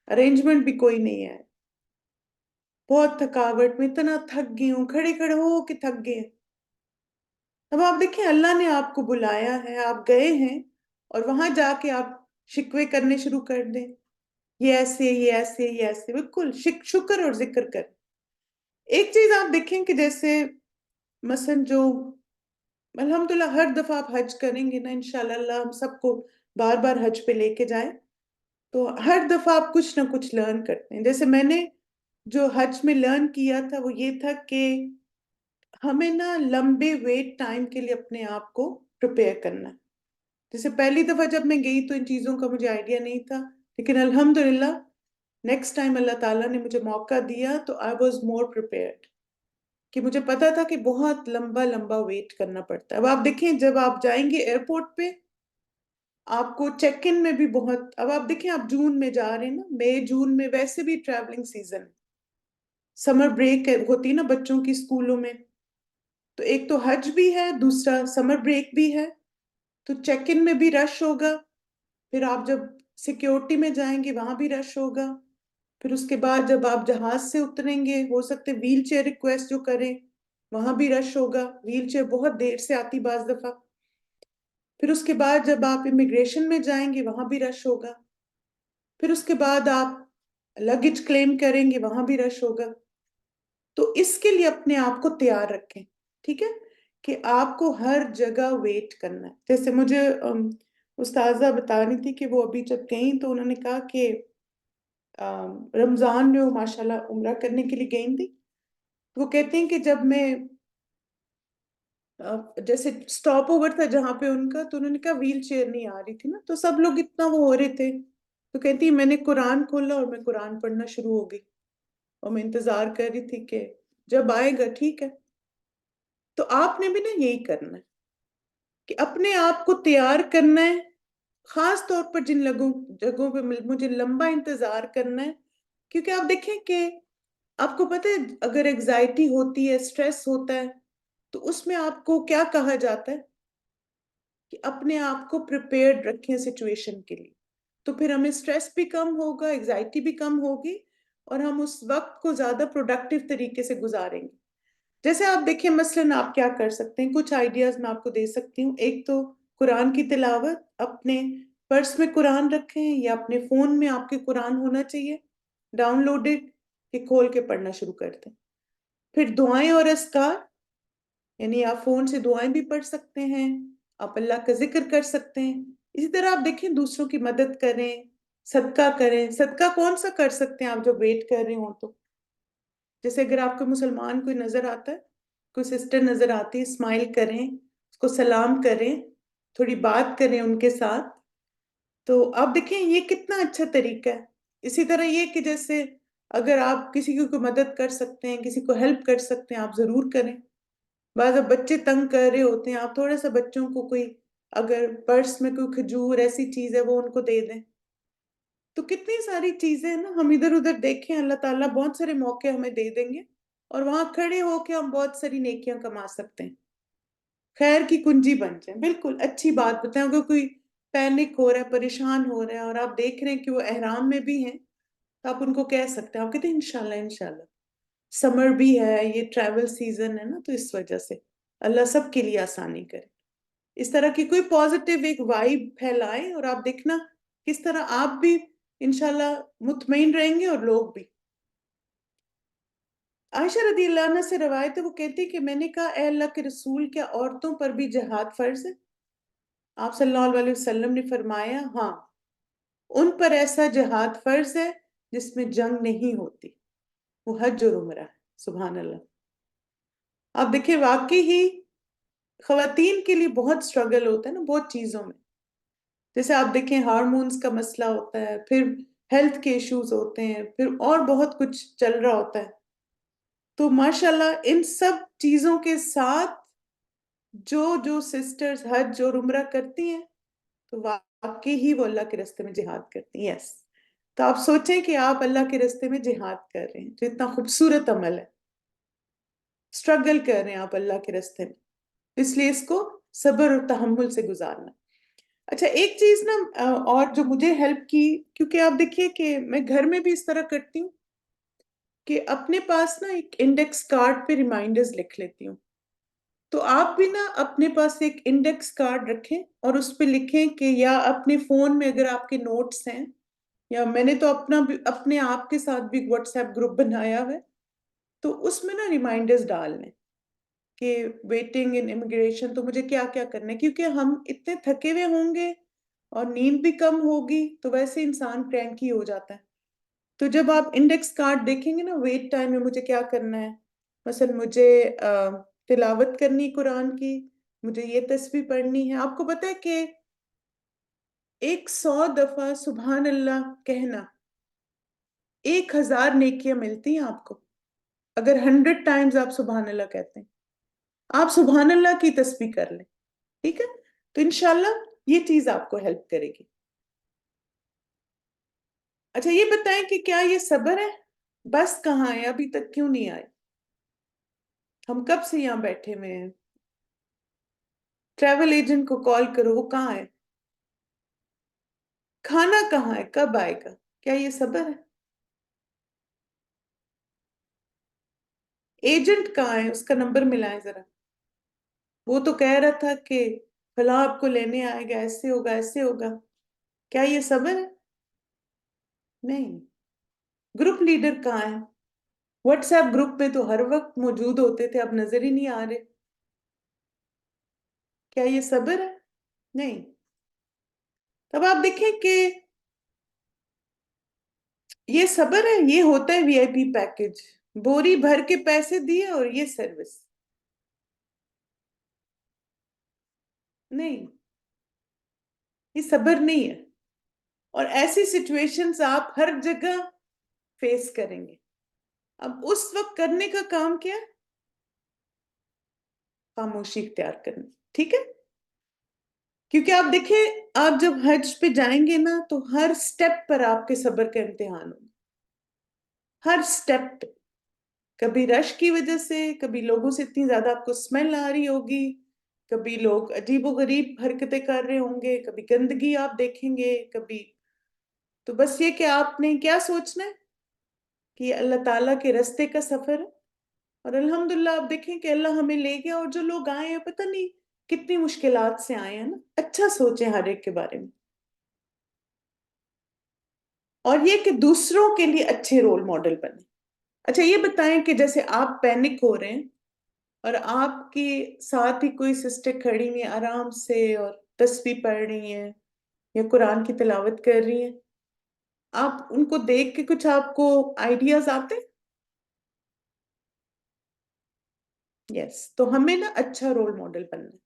ارینجمنٹ بھی کوئی نہیں ہے، بہت تھکاوٹ میں اتنا تھک گئی ہوں، کھڑے کھڑے ہو کے تھک گئے۔ اب آپ دیکھیں اللہ نے آپ کو بلایا ہے، آپ گئے ہیں، اور وہاں جا کے آپ شکوے کرنے شروع کر دیں، یہ ایسے یہ ایسے یہ ایسے، بالکل شکر اور ذکر کر۔ ایک چیز آپ دیکھیں کہ جیسے مثلا جو الحمدللہ ہر دفعہ آپ حج کریں گے نا، انشاءاللہ اللہ ہم سب کو بار بار حج پہ لے کے جائیں، تو ہر دفعہ آپ کچھ نہ کچھ لرن کرتے ہیں. جیسے میں نے جو حج میں لرن کیا تھا وہ یہ تھا کہ ہمیں نا لمبے ویٹ ٹائم کے لیے اپنے آپ کو پریپیئر کرنا ہے. جیسے پہلی دفعہ جب میں گئی تو ان چیزوں کا مجھے آئیڈیا نہیں تھا، لیکن الحمدللہ نیکسٹ ٹائم اللہ تعالیٰ نے مجھے موقع دیا تو آئی واز مور پریپیئرڈ، کہ مجھے پتا تھا کہ بہت لمبا لمبا ویٹ کرنا پڑتا ہے. اب آپ دیکھیں جب آپ جائیں گے ایئرپورٹ پہ آپ کو چیک ان میں بھی بہت، اب آپ دیکھیں آپ جون میں جا رہے ہیں نا، مئی جون میں ویسے بھی ٹریولنگ سیزن، سمر بریک ہوتی ہے نا بچوں کی اسکولوں میں، تو ایک تو حج بھی ہے، دوسرا سمر بریک بھی ہے، تو چیک ان میں بھی رش ہوگا. پھر آپ جب سیکیورٹی میں جائیں گے وہاں بھی رش ہوگا. پھر اس کے بعد جب آپ جہاز سے اتریں گے ہو سکتے ویل چیئر ریکویسٹ جو کریں وہاں بھی رش ہوگا، ویل چیئر بہت دیر سے آتی بعض دفعہ. پھر اس کے بعد جب آپ امیگریشن میں جائیں گے وہاں بھی رش ہوگا. پھر اس کے بعد آپ لگیج کلیم کریں گے وہاں بھی رش ہوگا. تو اس کے لیے اپنے آپ کو تیار رکھیں، ٹھیک ہے، کہ آپ کو ہر جگہ ویٹ کرنا ہے. جیسے مجھے استاذہ بتا رہی تھی کہ وہ ابھی جب گئیں تو انہوں نے کہا کہ رمضان میں وہ ماشاءاللہ عمرہ کرنے کے لیے گئیں تھی. وہ کہتے ہیں کہ جب میں جیسے سٹاپ اوور تھا جہاں پہ ان کا، تو انہوں نے کہا ویل چیئر نہیں آ رہی تھی نا، تو سب لوگ اتنا وہ ہو رہے تھے، تو کہتی میں نے قرآن کھولا اور میں قرآن پڑھنا شروع ہو گئی اور میں انتظار کر رہی تھی کہ جب آئے گا ٹھیک ہے. تو آپ نے بھی نا یہی کرنا ہے کہ اپنے آپ کو تیار کرنا ہے، خاص طور پر جن جگہوں پہ مجھے لمبا انتظار کرنا ہے. کیونکہ آپ دیکھیں کہ آپ کو پتہ ہے اگر ایگزائٹی ہوتی ہے، سٹریس ہوتا ہے، تو اس میں آپ کو کیا کہا جاتا ہے کہ اپنے آپ کو پریپیئرڈ رکھیں سچویشن کے لیے. تو پھر ہمیں سٹریس بھی کم ہوگا، ایگزائٹی بھی کم ہوگی، اور ہم اس وقت کو زیادہ پروڈکٹیو طریقے سے گزاریں گے. جیسے آپ دیکھیں مثلاً آپ کیا کر سکتے ہیں، کچھ آئیڈیاز میں آپ کو دے سکتی ہوں. ایک تو قرآن کی تلاوت، اپنے پرس میں قرآن رکھیں یا اپنے فون میں آپ کے قرآن ہونا چاہیے ڈاؤن لوڈڈ، کہ کھول کے پڑھنا شروع کر دیں. پھر دعائیں اور اذکار، یعنی آپ فون سے دعائیں بھی پڑھ سکتے ہیں، آپ اللہ کا ذکر کر سکتے ہیں. اسی طرح آپ دیکھیں دوسروں کی مدد کریں، صدقہ کریں. صدقہ کون سا کر سکتے ہیں آپ جب ویٹ کر رہے ہوں تو، جیسے اگر آپ کو مسلمان کوئی نظر آتا ہے، کوئی سسٹر نظر آتی ہے، اسمائل کریں، اس کو سلام کریں، تھوڑی بات کریں ان کے ساتھ. تو آپ دیکھیں یہ کتنا اچھا طریقہ ہے. اسی طرح یہ کہ جیسے اگر آپ کسی کی کوئی مدد کر سکتے ہیں، کسی کو ہیلپ کر سکتے ہیں، آپ ضرور کریں. بعض اب بچے تنگ کر رہے ہوتے ہیں، آپ تھوڑا سا بچوں کو کوئی اگر پرس میں کوئی کھجور ایسی چیز ہے وہ ان کو دے دیں. تو کتنی ساری چیزیں ہیں نا، ہم ادھر ادھر دیکھیں اللہ تعالیٰ بہت سارے موقع ہمیں دے دیں گے، اور وہاں کھڑے ہو کے ہم بہت ساری نیکیاں کما سکتے ہیں، خیر کی کنجی بن جائیں. بالکل اچھی بات بتائیں. اگر کوئی پینک ہو رہا ہے، پریشان ہو رہا ہے، اور آپ دیکھ رہے ہیں کہ وہ احرام میں بھی ہیں، تو آپ ان کو کہہ سکتے ہیں، آپ کہتے ہیں انشاءاللہ انشاءاللہ. سمر بھی ہے، یہ ٹریول سیزن ہے نا، تو اس وجہ سے اللہ سب کے لیے آسانی کرے. اس طرح کی کوئی پازیٹیو ایک وائب پھیلائیں، اور آپ دیکھنا کس طرح آپ بھی انشاءاللہ مطمئن رہیں گے اور لوگ بھی. عائشہ رضی اللہ عنہ سے روایت ہے، وہ کہتی کہ میں نے کہا اے اللہ کے رسول، کیا عورتوں پر بھی جہاد فرض ہے؟ آپ صلی اللہ علیہ وسلم نے فرمایا ہاں، ان پر ایسا جہاد فرض ہے جس میں جنگ نہیں ہوتی، وہ حج اور عمرہ ہے. سبحان اللہ. آپ دیکھیں واقعی ہی خواتین کے لیے بہت سٹرگل ہوتا ہے نا بہت چیزوں میں. جیسے آپ دیکھیں ہارمونز کا مسئلہ ہوتا ہے، پھر ہیلتھ کے ایشوز ہوتے ہیں، پھر اور بہت کچھ چل رہا ہوتا ہے. تو ماشاءاللہ ان سب چیزوں کے ساتھ جو سسٹرز حج اور عمرہ کرتی ہیں تو واقعی ہی وہ اللہ کے راستے میں جہاد کرتی ہیں. یس. تو آپ سوچیں کہ آپ اللہ کے راستے میں جہاد کر رہے ہیں، جو اتنا خوبصورت عمل ہے. سٹرگل کر رہے ہیں آپ اللہ کے راستے میں، اس لیے اس کو صبر اور تحمل سے گزارنا. اچھا ایک چیز نا اور جو مجھے ہیلپ کی، کیونکہ آپ دیکھیے کہ میں گھر میں بھی اس طرح کرتی ہوں کہ اپنے پاس نا ایک انڈیکس کارڈ پہ ریمائنڈرز لکھ لیتی ہوں. تو آپ بھی نا اپنے پاس ایک انڈیکس کارڈ رکھیں اور اس پہ لکھیں کہ، یا اپنے فون میں اگر آپ کے نوٹس ہیں، یا میں نے تو اپنے آپ کے ساتھ بھی واٹس ایپ گروپ بنایا ہوا ہے، تو اس میں نا ریمائنڈرز ڈال لیں کہ ویٹنگ ان امیگریشن تو مجھے کیا کیا کرنا ہے. کیونکہ ہم اتنے تھکے ہوئے ہوں گے اور نیند بھی کم ہوگی تو ویسے انسان کرینکی ہو جاتا ہے. تو جب آپ انڈیکس کارڈ دیکھیں گے نا ویٹ ٹائم میں مجھے کیا کرنا ہے، مثلا مجھے تلاوت کرنی قرآن کی، مجھے یہ تسبیح پڑھنی ہے. آپ کو پتہ ہے کہ 100 دفعہ سبحان اللہ کہنا 1000 نیکیاں ملتی ہیں آپ کو. اگر 100 ٹائمز آپ سبحان اللہ کہتے ہیں، آپ سبحان اللہ کی تسبیح کر لیں، ٹھیک ہے؟ تو انشاءاللہ یہ چیز آپ کو ہیلپ کرے گی. اچھا یہ بتائیں کہ کیا یہ صبر ہے؟ بس کہاں ہے، ابھی تک کیوں نہیں آئے؟ ہم کب سے یہاں بیٹھے ہوئے ہیں. ٹریول ایجنٹ کو کال کرو، وہ کہاں ہے؟ کھانا کہاں ہے، کب آئے گا؟ کیا یہ صبر ہے؟ ایجنٹ کہاں ہے، اس کا نمبر ملائیں ذرا. وہ تو کہہ رہا تھا کہ فلاں آپ کو لینے آئے گا، ایسے ہوگا ایسے ہوگا. کیا یہ صبر ہے؟ نہیں. گروپ لیڈر کہاں ہے؟ واٹس ایپ گروپ میں تو ہر وقت موجود ہوتے تھے، اب نظر ہی نہیں آ رہے. کیا یہ صبر ہے؟ نہیں. اب آپ دیکھیں کہ یہ صبر ہے، یہ ہوتا ہے وی آئی پی پیکج، بوری بھر کے پیسے دیے اور یہ سروس. نہیں، یہ صبر نہیں ہے. اور ایسی سچویشنز آپ ہر جگہ فیس کریں گے. اب اس وقت کرنے کا کام کیا؟ خاموشی اختیار کرنی، ٹھیک ہے؟ کیونکہ آپ دیکھیں آپ جب حج پہ جائیں گے نا تو ہر سٹیپ پر آپ کے صبر کا امتحان ہوگا. ہر سٹیپ پہ، کبھی رش کی وجہ سے، کبھی لوگوں سے اتنی زیادہ آپ کو اسمیل آ رہی ہوگی، کبھی لوگ عجیب و غریب حرکتیں کر رہے ہوں گے، کبھی گندگی آپ دیکھیں گے، کبھی. تو بس یہ کہ آپ نے کیا سوچنا ہے کہ یہ اللہ تعالیٰ کے رستے کا سفر ہے. اور الحمدللہ آپ دیکھیں کہ اللہ ہمیں لے گیا، اور جو لوگ آئے ہیں پتہ نہیں کتنی مشکلات سے آئے ہیں نا. اچھا سوچیں ہر ایک کے بارے میں. اور یہ کہ دوسروں کے لیے اچھے رول ماڈل بنے. اچھا یہ بتائیں کہ جیسے آپ پینک ہو رہے ہیں اور آپ کے ساتھ ہی کوئی سسٹر کھڑی ہوئی ہیں آرام سے اور تسبیح پڑھ رہی ہیں یا قرآن کی تلاوت کر رہی ہیں، آپ ان کو دیکھ کے کچھ آپ کو آئیڈیاز آتے ہیں؟ یس. تو ہمیں نا اچھا رول ماڈل بننا ہے.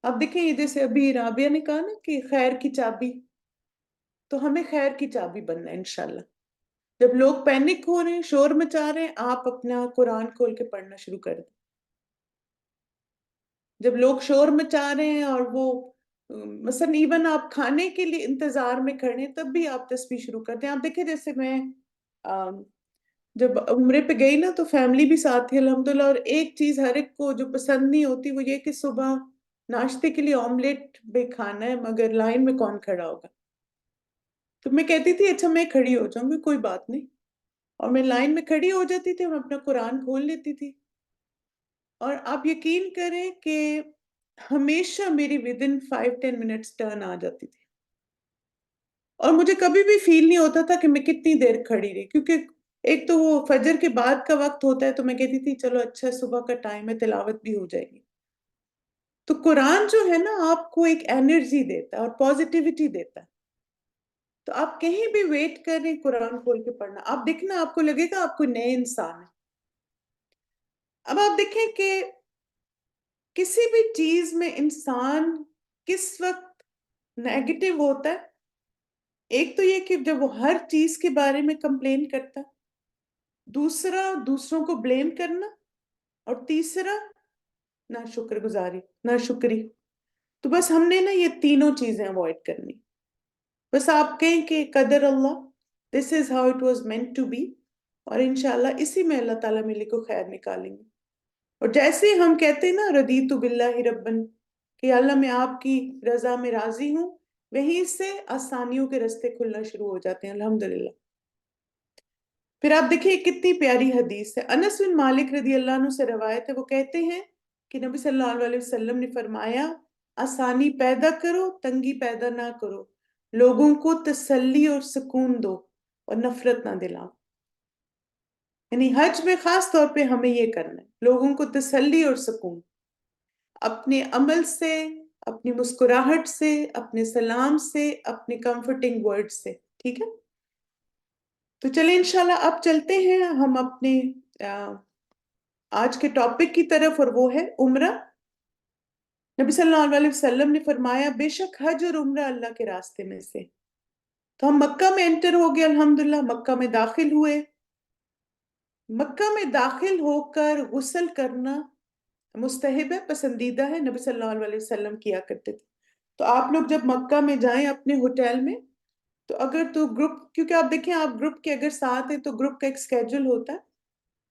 اب دیکھیں یہ جیسے ابھی رابعہ نے کہا نا کہ خیر کی چابی، تو ہمیں خیر کی چابی بننا ہے انشاءاللہ. جب لوگ پینک ہو رہے ہیں، شور مچا رہے ہیں، آپ اپنا قرآن کھول کے پڑھنا شروع کر دیں. جب لوگ شور مچا رہے ہیں اور وہ مثلا ایون آپ کھانے کے لیے انتظار میں کھڑے ہیں تب بھی آپ تسبیح شروع کر دیں. آپ دیکھیں جیسے میں جب عمرے پہ گئی نا تو فیملی بھی ساتھ تھی الحمدللہ، اور ایک چیز ہر ایک کو جو پسند نہیں ہوتی وہ یہ کہ صبح ناشتے کے لیے آملیٹ بھی کھانا ہے مگر لائن میں کون کھڑا ہوگا. تو میں کہتی تھی اچھا میں کھڑی ہو جاؤں گی، کوئی بات نہیں. اور میں لائن میں کھڑی ہو جاتی تھی، میں اپنا قرآن کھول لیتی تھی. اور آپ یقین کریں کہ ہمیشہ میری ودن 5-10 منٹس ٹرن آ جاتی تھی. اور مجھے کبھی بھی فیل نہیں ہوتا تھا کہ میں کتنی دیر کھڑی رہی، کیونکہ ایک تو وہ فجر کے بعد کا وقت ہوتا ہے تو میں کہتی تھی چلو اچھا صبح کا ٹائم ہے، تلاوت بھی ہو جائے گی. تو قرآن جو ہے نا آپ کو ایک انرجی دیتا ہے اور پازیٹیوٹی دیتا ہے. تو آپ کہیں بھی ویٹ کر رہے ہیں قرآن کھول کے پڑھنا، آپ دیکھنا آپ کو لگے گا آپ کو نئے انسان ہیں. اب آپ دیکھیں کہ کسی بھی چیز میں انسان کس وقت نیگیٹو ہوتا ہے. ایک تو یہ کہ جب وہ ہر چیز کے بارے میں کمپلین کرتا ہے، دوسرا دوسروں کو بلیم کرنا، اور تیسرا نہ شکر گزاری، نہ شکری. تو بس ہم نے نا یہ تینوں چیزیں اوائڈ کرنی. بس آپ کہیں کہ قدر اللہ، this is how it was meant to be، اور انشاءاللہ اسی میں اللہ تعالیٰ میرے کو خیر نکالیں گے. اور جیسے ہم کہتے ہیں نا رضیت باللہ ربن، کہ اللہ میں آپ کی رضا میں راضی ہوں، وہیں سے آسانیوں کے رستے کھلنا شروع ہو جاتے ہیں الحمدللہ. پھر آپ دیکھیں کتنی پیاری حدیث ہے، انس بن مالک رضی اللہ عنہ سے روایت ہے. وہ کہتے ہیں کہ نبی صلی اللہ علیہ وسلم نے فرمایا آسانی پیدا کرو، تنگی پیدا نہ کرو، لوگوں کو تسلی اور سکون دو اور نفرت نہ دلاؤ. یعنی حج میں خاص طور پہ ہمیں یہ کرنا ہے، لوگوں کو تسلی اور سکون. اپنے عمل سے، اپنی مسکراہٹ سے، اپنے سلام سے، اپنے کمفرٹنگ ورڈ سے، ٹھیک ہے؟ تو چلیں انشاءاللہ اب چلتے ہیں ہم اپنے آج کے ٹاپک کی طرف، اور وہ ہے عمرہ۔ نبی صلی اللہ علیہ وسلم نے فرمایا بے شک حج اور عمرہ اللہ کے راستے میں سے۔ تو ہم مکہ میں انٹر ہو گئے، الحمدللہ مکہ میں داخل ہوئے۔ مکہ میں داخل ہو کر غسل کرنا مستحب ہے، پسندیدہ ہے، نبی صلی اللہ علیہ وسلم کیا کرتے تھے۔ تو آپ لوگ جب مکہ میں جائیں اپنے ہوٹل میں، تو اگر تو گروپ، کیونکہ آپ دیکھیں آپ گروپ کے اگر ساتھ ہیں تو گروپ کا ایک سکیجول ہوتا ہے،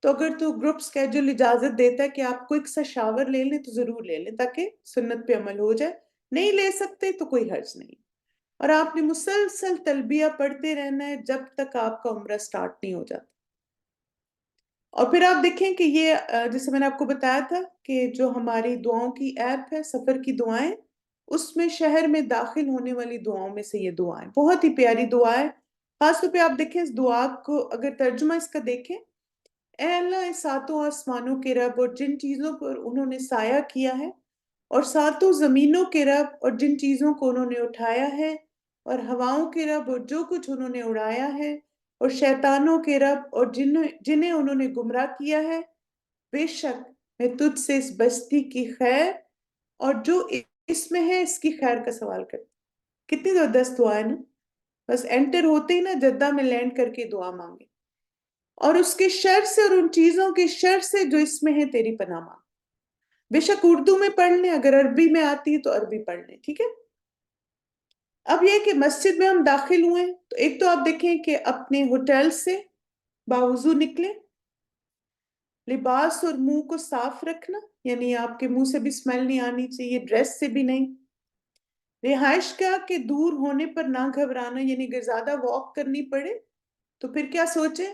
تو اگر تو گروپ سکیجول اجازت دیتا ہے کہ آپ کوئک سا شاور لے لیں تو ضرور لے لیں تاکہ سنت پہ عمل ہو جائے۔ نہیں لے سکتے تو کوئی حرج نہیں، اور آپ نے مسلسل تلبیہ پڑھتے رہنا ہے جب تک آپ کا عمرہ سٹارٹ نہیں ہو جاتا۔ اور پھر آپ دیکھیں کہ یہ جیسے میں نے آپ کو بتایا تھا کہ جو ہماری دعاؤں کی ایپ ہے سفر کی دعائیں، اس میں شہر میں داخل ہونے والی دعاؤں میں سے یہ دعائیں بہت ہی پیاری دعا ہے۔ خاص طور پہ آپ دیکھیں اس دعا کو، اگر ترجمہ اس کا دیکھیں، اے اللہ اس ساتوں آسمانوں کے رب اور جن چیزوں پر انہوں نے سایہ کیا ہے، اور ساتوں زمینوں کے رب اور جن چیزوں کو انہوں نے اٹھایا ہے، اور ہواؤں کے رب اور جو کچھ انہوں نے اڑایا ہے، اور شیطانوں کے رب اور جنہیں انہوں نے گمراہ کیا ہے، بے شک میں تجھ سے اس بستی کی خیر اور جو اس میں ہے اس کی خیر کا سوال کرتی۔ کتنی زبردست دعا ہے نا! بس انٹر ہوتے ہی نا جدہ میں لینڈ کر کے دعا مانگے، اور اس کے شر سے اور ان چیزوں کے شر سے جو اس میں ہے تیری پناہ مانگ۔ بے شک اردو میں پڑھ لیں، اگر عربی میں آتی ہے تو عربی پڑھ لیں، ٹھیک ہے؟ اب یہ کہ مسجد میں ہم داخل ہوئے تو ایک تو آپ دیکھیں کہ اپنے ہوٹل سے باوضو نکلے، لباس اور منہ کو صاف رکھنا، یعنی آپ کے منہ سے بھی اسمیل نہیں آنی چاہیے، ڈریس سے بھی نہیں۔ رہائش گاہ کے دور ہونے پر نہ گھبرانا، یعنی اگر زیادہ واک کرنی پڑے تو پھر کیا سوچیں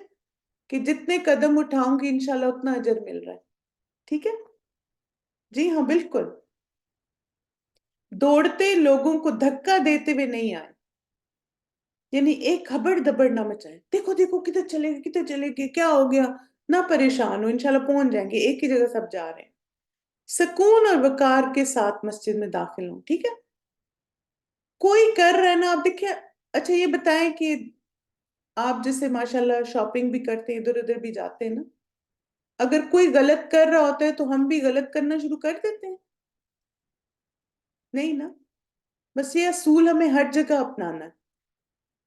کہ جتنے قدم اٹھاؤں گی انشاءاللہ اتنا اجر مل رہا ہے، ٹھیک ہے؟ جی ہاں بالکل، دوڑتے لوگوں کو دھکا دیتے ہوئے نہیں آئے، یعنی ایک ہبڑ دبڑ نہ مچائے، دیکھو دیکھو کدھر چلے گئے کدھر چلے گئے کیا ہو گیا، نہ پریشان ہو، انشاءاللہ پہنچ جائیں گے، ایک ہی جگہ سب جا رہے ہیں۔ سکون اور وقار کے ساتھ مسجد میں داخل ہوں، ٹھیک ہے؟ کوئی کر رہا ہے نا، آپ دیکھیں، اچھا یہ بتائیں کہ آپ جیسے ماشاءاللہ شاپنگ بھی کرتے ہیں، ادھر ادھر بھی جاتے ہیں نا، اگر کوئی غلط کر رہا ہوتا ہے تو ہم بھی غلط کرنا شروع کر دیتے ہیں؟ نہیں نا، بس یہ اصول ہمیں ہر جگہ اپنانا ہے۔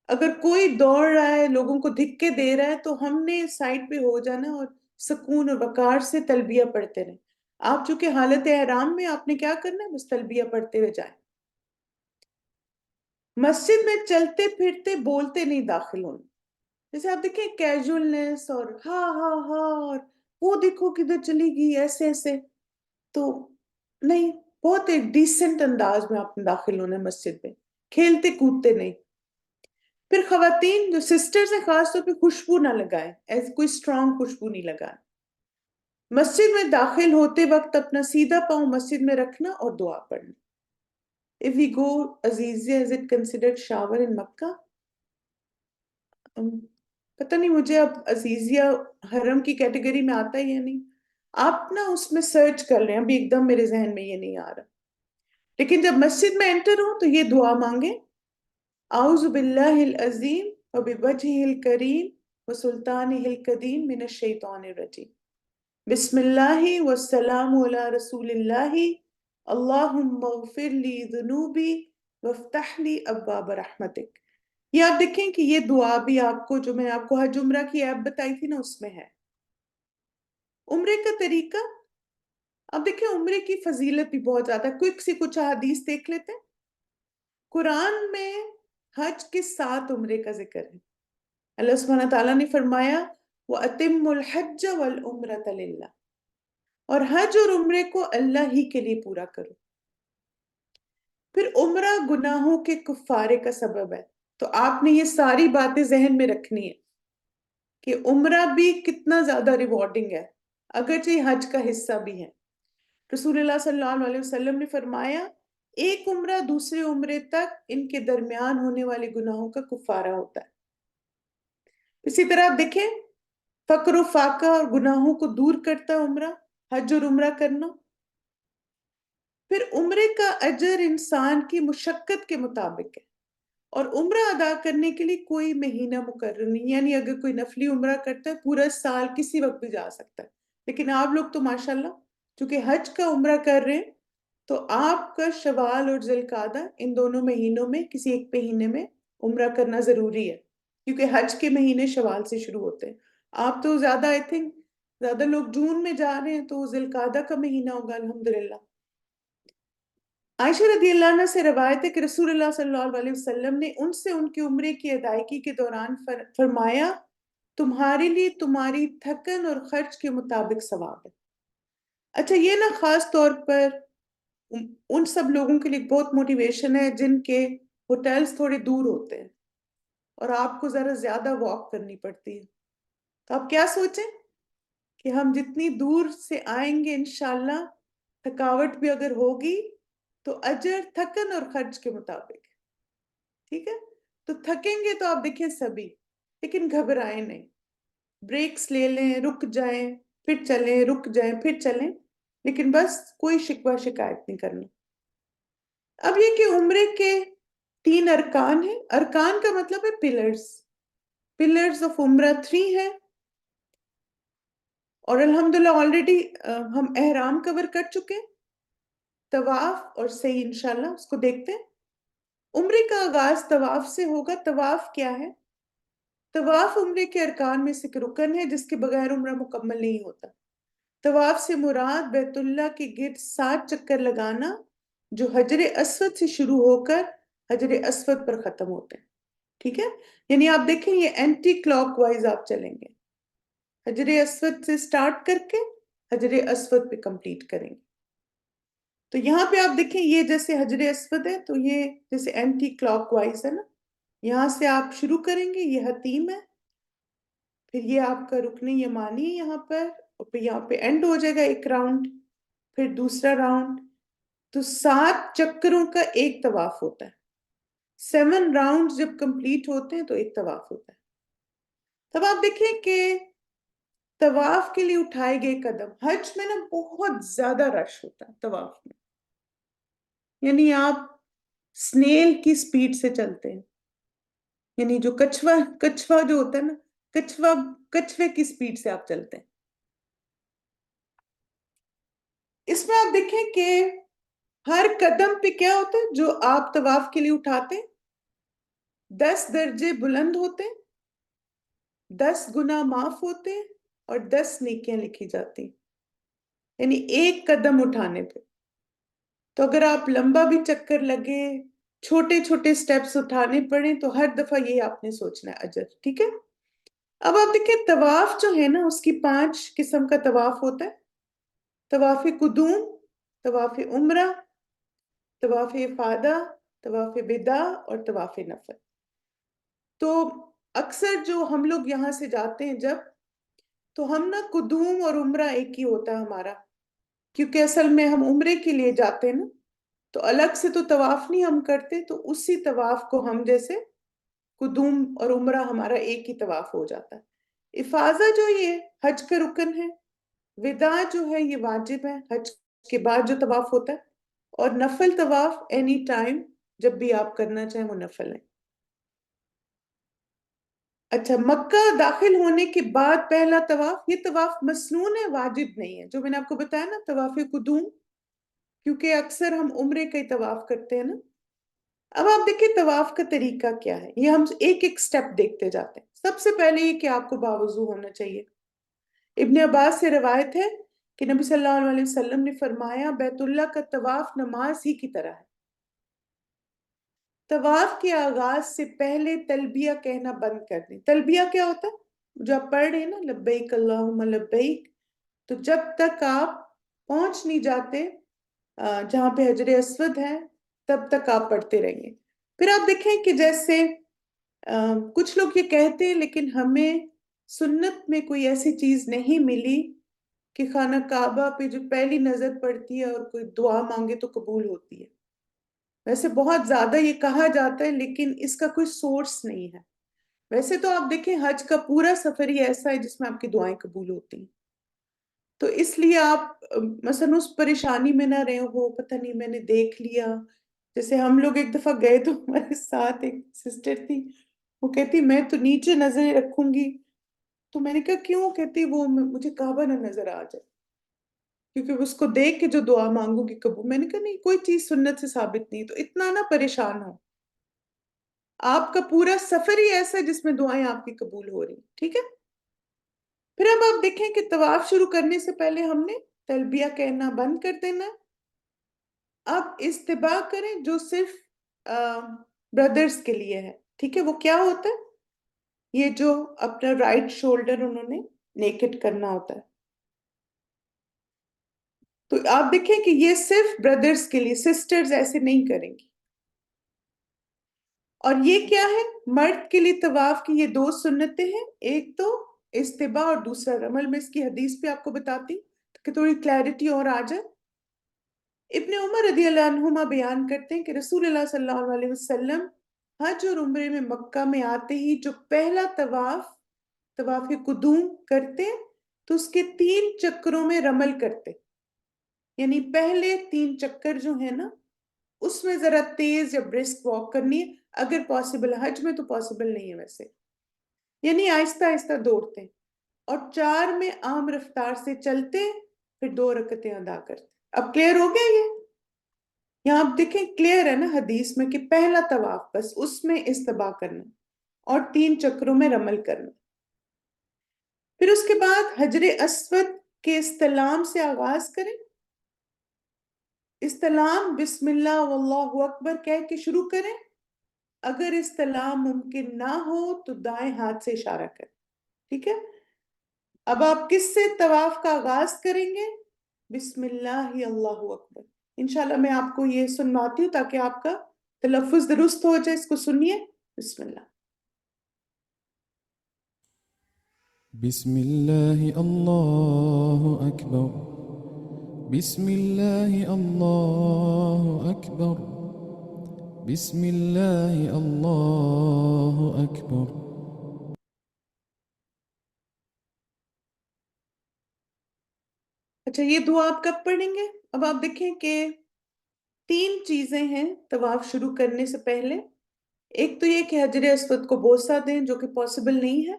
اگر کوئی دوڑ رہا ہے لوگوں کو دھکے دے رہا ہے تو ہم نے سائڈ پہ ہو جانا اور سکون اور وقار سے تلبیہ پڑھتے رہیں۔ آپ چونکہ حالت احرام میں، آپ نے کیا کرنا ہے؟ بس تلبیہ پڑھتے ہوئے جائیں۔ مسجد میں چلتے پھرتے بولتے نہیں داخل ہونا، جیسے آپ دیکھیں کیجولنس اور ہاں ہاں ہاں اور وہ دیکھو کدھر چلی گئی ایسے ایسے، تو نہیں، بہت ایک ڈیسنٹ انداز میں آپ نے داخل ہونا ہے مسجد میں، کھیلتے کودتے نہیں۔ پھر خواتین جو سسٹرز ہیں خاص طور پہ خوشبو نہ لگائیں، ایسے کوئی اسٹرانگ خوشبو نہیں لگائیں۔ مسجد میں داخل ہوتے وقت اپنا سیدھا پاؤں مسجد میں رکھنا اور دعا پڑھنا۔ If we go Azizia, is it considered shower in Makkah? پتہ نہیں مجھے اب عزیزیہ حرم کی کیٹیگری میں آتا ہے یا نہیں، آپ نا اس میں سرچ کر لیں، ابھی ایک دم میرے ذہن میں یہ نہیں آ رہا۔ لیکن جب مسجد میں انٹر ہوں تو یہ دعا مانگیں، اعوذ باللہ العظیم وبوجہہ الکریم وسلطانہ القدیم من الشیطان الرجیم، بسم اللہ والسلام علی رسول اللہ، اللہم اغفر لی ذنوبی وافتح لی ابواب رحمتک۔ یہ آپ دیکھیں کہ یہ دعا بھی آپ کو، جو میں نے آپ کو حج عمرہ کی ایپ بتائی تھی نا، اس میں ہے۔ عمرے کا طریقہ، اب دیکھیں عمرے کی فضیلت بھی بہت زیادہ ہے، کوئک سی کچھ حدیث دیکھ لیتے ہیں۔ قرآن میں حج کے 7 عمرے کا ذکر ہے۔ اللہ سبحانہ تعالیٰ نے فرمایا وَأَتِمُّ الْحَجَّ وَالْعُمْرَةَ لِلَّهِ، اور حج اور عمرے کو اللہ ہی کے لیے پورا کرو۔ پھر عمرہ گناہوں کے کفارے کا سبب ہے، تو آپ نے یہ ساری باتیں ذہن میں رکھنی ہے کہ عمرہ بھی کتنا زیادہ ریوارڈنگ ہے، اگرچہ یہ حج کا حصہ بھی ہے۔ رسول اللہ صلی اللہ علیہ وسلم نے فرمایا ایک عمرہ دوسرے عمرے تک ان کے درمیان ہونے والے گناہوں کا کفارہ ہوتا ہے۔ اسی طرح آپ دیکھیں فقر و فاقہ اور گناہوں کو دور کرتا ہے عمرہ، حج اور عمرہ کرنا۔ پھر عمرے کا اجر انسان کی مشقت کے مطابق ہے، اور عمرہ ادا کرنے کے لیے کوئی مہینہ مقرر نہیں، یعنی اگر کوئی نفلی عمرہ کرتا ہے پورا سال کسی وقت بھی جا سکتا ہے، لیکن آپ لوگ تو ماشاءاللہ چونکہ حج کا عمرہ کر رہے ہیں تو آپ کا شوال اور ذی القعدہ ان دونوں مہینوں میں کسی ایک مہینے میں عمرہ کرنا ضروری ہے، کیونکہ حج کے مہینے شوال سے شروع ہوتے ہیں۔ آپ تو زیادہ آئی تھنک زیادہ لوگ جون میں جا رہے ہیں تو ذی القعدہ کا مہینہ ہوگا الحمدللہ۔ عائشہ رضی اللہ عنہ سے روایت ہے کہ رسول اللہ صلی اللہ علیہ وسلم نے ان سے ان کی عمرے کی ادائیگی کے دوران فرمایا، تمہارے لیے تمہاری تھکن اور خرچ کے مطابق ثواب ہے۔ اچھا، یہ نا خاص طور پر ان سب لوگوں کے لیے بہت موٹیویشن ہے جن کے ہوٹلز تھوڑے دور ہوتے ہیں اور آپ کو ذرا زیادہ واک کرنی پڑتی ہے، تو آپ کیا سوچیں کہ ہم جتنی دور سے آئیں گے انشاءاللہ تھکاوٹ بھی اگر ہوگی تو اجر تھکن اور خرچ کے مطابق، ٹھیک ہے؟ تو تھکیں گے تو آپ دیکھیں سبھی، لیکن گھبرائیں نہیں، بریکس لے لیں، رک جائیں پھر چلیں، رک جائیں پھر چلیں، لیکن بس کوئی شکوہ شکایت نہیں کرنا۔ اب یہ کہ عمرے کے 3 ارکان ہیں، ارکان کا مطلب ہے پلرز آف عمرہ 3 ہیں، اور الحمدللہ آلریڈی ہم احرام کور کر چکے، طواف اور سعی انشاءاللہ اس کو دیکھتے ہیں۔ عمرے کا آغاز طواف سے ہوگا۔ طواف کیا ہے؟ طواف عمرے کے ارکان میں سے ایک رکن ہے جس کے بغیر عمرہ مکمل نہیں ہوتا۔ طواف سے مراد بیت اللہ کے گرد 7 چکر لگانا جو حجر اسود سے شروع ہو کر حجر اسود پر ختم ہوتے ہیں، ٹھیک ہے؟ یعنی آپ دیکھیں یہ اینٹی کلاک وائز آپ چلیں گے، حجر اسود سے سٹارٹ کر کے حجر اسود پہ کمپلیٹ کریں گے۔ تو یہاں پہ آپ دیکھیں یہ جیسے حجر اسود ہے تو یہ جیسے اینٹی کلاک وائز ہے نا، یہاں سے آپ شروع کریں گے، یہ حتیم ہے، پھر یہ آپ کا رکن یمانی ہے یہاں پر، اور پھر یہاں پہ اینڈ ہو جائے گا ایک راؤنڈ، پھر دوسرا راؤنڈ، تو 7 چکروں کا ایک طواف ہوتا ہے۔ 7 راؤنڈ جب کمپلیٹ ہوتے ہیں تو ایک طواف ہوتا ہے۔ تب آپ دیکھیں کہ طواف کے لیے اٹھائے گئے قدم، حج میں نا بہت زیادہ رش ہوتا ہے طواف میں، یعنی آپ سنیل کی سپیڈ سے چلتے ہیں، یعنی جو کچھوا جو ہوتا ہے نا، کچھوے کی سپیڈ سے آپ چلتے ہیں۔ اس میں آپ دیکھیں کہ ہر قدم پہ کیا ہوتا ہے جو آپ طواف کے لیے اٹھاتے ہیں 10 درجے بلند ہوتے ہیں، 10 گناہ معاف ہوتے ہیں اور 10 نیکیاں لکھی جاتی ہیں، یعنی ایک قدم اٹھانے پہ۔ تو اگر آپ لمبا بھی چکر لگے، چھوٹے چھوٹے سٹیپس اٹھانے پڑیں تو ہر دفعہ یہ آپ نے سوچنا ہے اجر، ٹھیک ہے؟ اب آپ دیکھیں طواف جو ہے نا اس کی 5 قسم کا طواف ہوتا ہے: طواف قدوم، طواف عمرہ، طواف افادہ، طواف وداع اور طواف نفل۔ تو اکثر جو ہم لوگ یہاں سے جاتے ہیں جب، تو ہم نا قدوم اور عمرہ ایک ہی ہوتا ہے ہمارا، کیونکہ اصل میں ہم عمرے کے لیے جاتے ہیں نا، تو الگ سے تو طواف نہیں ہم کرتے، تو اسی طواف کو ہم جیسے قدوم اور عمرہ ہمارا ایک ہی طواف ہو جاتا ہے۔ افاظہ جو یہ حج کا رکن ہے، وداع جو ہے یہ واجب ہے، حج کے بعد جو طواف ہوتا ہے، اور نفل طواف اینی ٹائم جب بھی آپ کرنا چاہیں وہ نفل ہے۔ اچھا، مکہ داخل ہونے کے بعد پہلا طواف، یہ طواف مسنون ہے، واجب نہیں ہے، جو میں نے آپ کو بتایا نا طواف قدوم، کیونکہ اکثر ہم عمرے کا ہی طواف کرتے ہیں نا۔ اب آپ دیکھیں طواف کا طریقہ کیا ہے، یہ ہم ایک ایک سٹیپ دیکھتے جاتے ہیں۔ سب سے پہلے یہ کہ آپ کو باوضو ہونا چاہیے۔ ابن عباس سے روایت ہے کہ نبی صلی اللہ علیہ وسلم نے فرمایا بیت اللہ کا طواف نماز ہی کی طرح ہے۔ طواف کے آغاز سے پہلے تلبیہ کہنا بند کر دیں۔ تلبیہ کیا ہوتا ہے؟ جو آپ پڑھ رہے ہیں نا، لبیک اللہم لبیک، تو جب تک آپ پہنچ نہیں جاتے جہاں پہ حجر اسود ہے تب تک آپ پڑھتے رہیں گے۔ پھر آپ دیکھیں کہ جیسے کچھ لوگ یہ کہتے ہیں لیکن ہمیں سنت میں کوئی ایسی چیز نہیں ملی کہ خانہ کعبہ پہ جو پہلی نظر پڑتی ہے اور کوئی دعا مانگے تو قبول ہوتی ہے۔ ویسے بہت زیادہ یہ کہا جاتا ہے لیکن اس کا کوئی سورس نہیں ہے۔ ویسے تو آپ دیکھیں حج کا پورا سفر ہی ایسا ہے جس میں آپ کی دعائیں قبول ہوتی ہیں۔ تو اس لیے آپ مثلا اس پریشانی میں نہ رہے ہو پتہ نہیں میں نے دیکھ لیا. جیسے ہم لوگ ایک دفعہ گئے تو ہمارے ساتھ ایک سسٹر تھی, وہ کہتی میں تو نیچے نظریں رکھوں گی. تو میں نے کہا کیوں؟ کہتی وہ مجھے کعبہ نہ نظر آ جائے, کیونکہ اس کو دیکھ کے جو دعا مانگوں گی قبول. میں نے کہا نہیں, کوئی چیز سنت سے ثابت نہیں, تو اتنا نہ پریشان ہو. آپ کا پورا سفر ہی ایسا ہے جس میں دعائیں آپ کی قبول ہو رہی, ٹھیک ہے. پھر اب آپ دیکھیں کہ طواف شروع کرنے سے پہلے ہم نے تلبیہ کہنا بند کر دینا. اب استباء کریں جو صرف برادرز کے لیے ہے, ٹھیک ہے. وہ کیا ہوتا ہے؟ یہ جو اپنا رائٹ شولڈر انہوں نے نیکڈ کرنا ہوتا ہے. تو آپ دیکھیں کہ یہ صرف برادرز کے لیے, سسٹرز ایسے نہیں کریں گی. اور یہ کیا ہے؟ مرد کے لیے طواف کی یہ 2 سنتیں ہیں, ایک تو استباء اور دوسرا رمل. میں اس کی حدیث پہ آپ کو بتاتی کہ تھوڑی کلیئرٹی اور آ جائے. ابن عمر رضی اللہ عنہما بیان کرتے ہیں کہ رسول اللہ صلی اللہ علیہ وسلم حج اور عمرے میں مکہ میں آتے ہی جو پہلا طواف قدوم کرتے تو اس کے 3 چکروں میں رمل کرتے. یعنی پہلے 3 چکر جو ہیں نا اس میں ذرا تیز یا برسک واک کرنی ہے, اگر پاسبل. حج میں تو پاسبل نہیں ہے ویسے, یعنی آہستہ آہستہ دوڑتے. اور 4 میں عام رفتار سے چلتے, پھر 2 رکعتیں ادا کرتے. اب کلیئر ہو گیا یہ؟ یہاں آپ دیکھیں کلیئر ہے نا حدیث میں کہ پہلا طواف بس اس میں استباء کرنا اور 3 چکروں میں رمل کرنا. پھر اس کے بعد حجر اسود کے استلام سے آغاز کریں. استلام بسم اللہ واللہ اکبر کہہ کے شروع کریں. اگر استلام ممکن نہ ہو تو دائیں ہاتھ سے اشارہ کریں, ٹھیک ہے. اب آپ کس سے طواف کا آغاز کریں گے؟ بسم اللہ اللہ اکبر. انشاءاللہ میں آپ کو یہ سنواتی ہوں تاکہ آپ کا تلفظ درست ہو جائے. اس کو سنیے. بسم اللہ. بسم الله الله أكبر بسم الله الله أكبر بسم الله الله أكبر. اچھا, یہ دعا آپ کب پڑھیں گے؟ اب آپ دیکھیں کہ 3 چیزیں ہیں طواف شروع کرنے سے پہلے. ایک تو یہ کہ حجر اسود کو بوسہ دیں, جو کہ پاسبل نہیں ہے.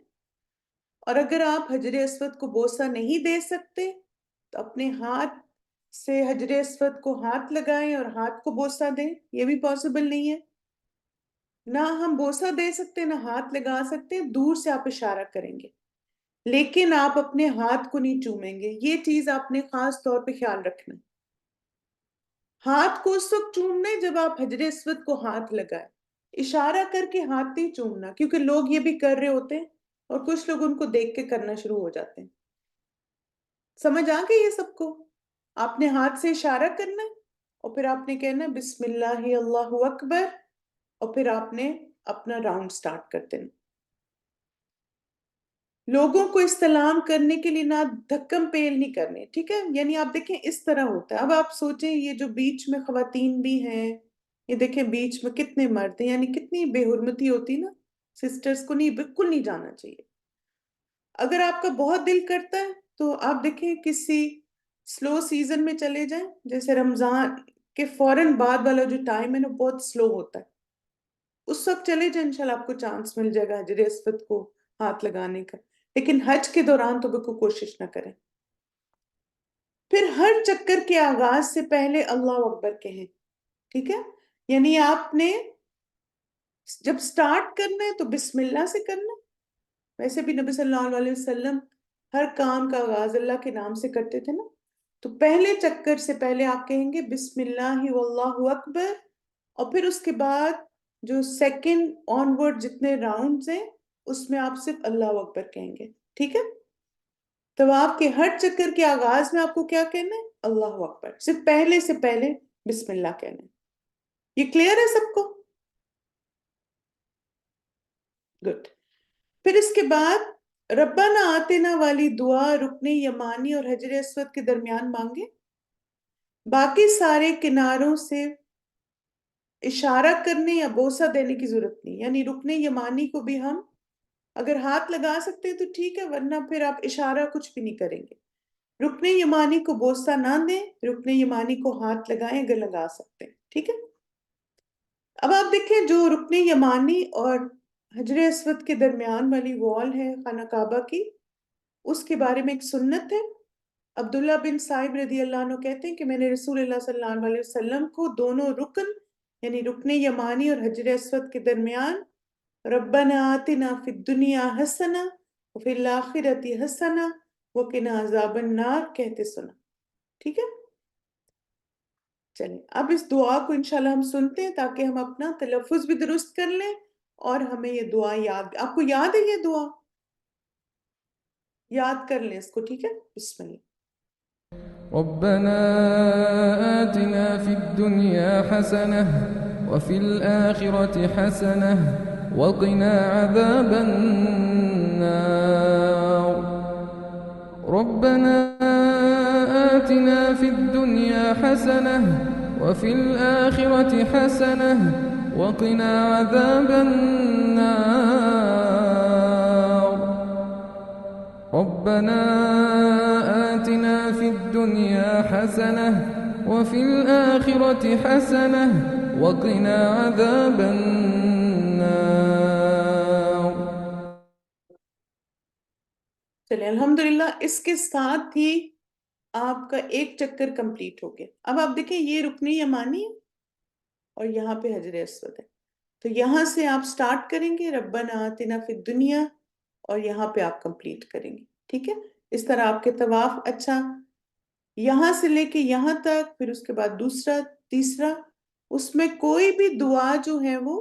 اور اگر آپ حجر اسود کو بوسہ نہیں دے سکتے تو اپنے ہاتھ سے حجر اسود کو ہاتھ لگائیں اور ہاتھ کو بوسہ دیں, یہ بھی پاسبل نہیں ہے. نہ ہم بوسہ دے سکتے نہ ہاتھ لگا سکتے, دور سے آپ اشارہ کریں گے, لیکن آپ اپنے ہاتھ کو نہیں چومیں گے. یہ چیز آپ نے خاص طور پہ خیال رکھنا. ہاتھ کو اس وقت چومنا ہے جب آپ حجر اسود کو ہاتھ لگائیں, اشارہ کر کے ہاتھ نہیں چومنا, کیونکہ لوگ یہ بھی کر رہے ہوتے ہیں اور کچھ لوگ ان کو دیکھ کے کرنا شروع ہو جاتے ہیں. سمجھ آ گئی یہ سب کو؟ آپ نے ہاتھ سے اشارہ کرنا ہے اور پھر آپ نے کہنا بسم اللہ اللہ اکبر, اور پھر آپ نے اپنا راؤنڈ سٹارٹ کر دینا. لوگوں کو استلام کرنے کے لیے نہ دھکم پیل نہیں کرنے, ٹھیک ہے. یعنی آپ دیکھیں اس طرح ہوتا ہے. اب آپ سوچیں یہ جو بیچ میں خواتین بھی ہیں, یہ دیکھیں بیچ میں کتنے مرد ہیں, یعنی کتنی بے حرمتی ہوتی نا. سسٹرز کو نہیں, بالکل نہیں جانا چاہیے. اگر آپ کا بہت دل کرتا ہے تو آپ دیکھیں کسی سلو سیزن میں چلے جائیں, جیسے رمضان کے فوراً بعد والا جو ٹائم ہے نا بہت سلو ہوتا ہے, اس وقت چلے جائیں, انشاءاللہ آپ کو چانس مل جائے گا حجر اسود کو ہاتھ لگانے کا. لیکن حج کے دوران تو بالکل کوشش نہ کریں. پھر ہر چکر کے آغاز سے پہلے اللہ اکبر کہیں, ٹھیک ہے. یعنی آپ نے جب سٹارٹ کرنا ہے تو بسم اللہ سے کرنا ہے. ویسے بھی نبی صلی اللہ علیہ وسلم ہر کام کا آغاز اللہ کے نام سے کرتے تھے نا. تو پہلے چکر سے پہلے آپ کہیں گے بسم اللہ واللہ اکبر, اور پھر اس کے بعد جو سیکنڈ آن ورڈ جتنے راؤنڈز ہیں اس میں آپ صرف اللہ اکبر کہیں گے, ٹھیک ہے. طواف کے ہر چکر کے آغاز میں آپ کو کیا کہنا ہے؟ اللہ اکبر. صرف پہلے سے پہلے بسم اللہ کہنا ہے. یہ کلیئر ہے سب کو؟ گڈ. پھر اس کے بعد ربنا آتنا والی دعا رکن یمانی اور حجر اسود کے درمیان مانگے. باقی سارے کناروں سے اشارہ کرنے یا بوسہ دینے کی ضرورت نہیں. یعنی رکن یمانی کو بھی ہم اگر ہاتھ لگا سکتے ہیں تو ٹھیک ہے, ورنہ پھر آپ اشارہ کچھ بھی نہیں کریں گے. رکن یمانی کو بوسہ نہ دیں، رکن یمانی کو ہاتھ لگائیں اگر لگا سکتے ہیں، ٹھیک ہے؟ اب آپ دیکھیں جو رکن یمانی اور حجر اسود کے درمیان والی وال ہے خانہ کعبہ کی، اس کے بارے میں ایک سنت ہے۔ عبداللہ بن صائب رضی اللہ عنہ کہتے ہیں کہ میں نے رسول اللہ صلی اللہ علیہ وسلم کو دونوں رکن یعنی رکن یمانی اور حجر اسود کے درمیان ربنا آتنا فی الدنیا حسنہ وفی الآخرۃ حسنہ وقنا عذاب النار کہتے سنا، ٹھیک ہے؟ چلیں اب اس دعا کو انشاءاللہ ہم سنتے ہیں تاکہ ہم اپنا تلفظ بھی درست کر لیں اور ہمیں یہ دعا یاد، آپ کو یاد ہے یہ دعا؟ یاد کر لیں اس کو، ٹھیک ہے؟ بسم اللہ۔ ربنا آتنا في الدنيا حسنة وفي الآخرة حسنة وقنا عذاب النار. ربنا آتنا في الدنيا حسنة وفي الآخرة حسنة وقنا عذاب النار. ربنا آتنا في الدنيا حسنة وفي الآخرة حسنة وقنا عذاب النار. چلیں الحمدللہ اس کے ساتھ ہی آپ کا ایک چکر کمپلیٹ ہو گیا۔ اب آپ دیکھیں یہ رکن یمانی ہے اور یہاں پہ حجر اسود ہے، تو یہاں سے آپ سٹارٹ کریں گے ربنا آتنا فی الدنیا اور یہاں پہ آپ کمپلیٹ کریں گے، ٹھیک ہے؟ اس طرح آپ کے طواف اچھا یہاں سے لے کے یہاں تک، پھر اس کے بعد دوسرا تیسرا، اس میں کوئی بھی دعا جو ہے وہ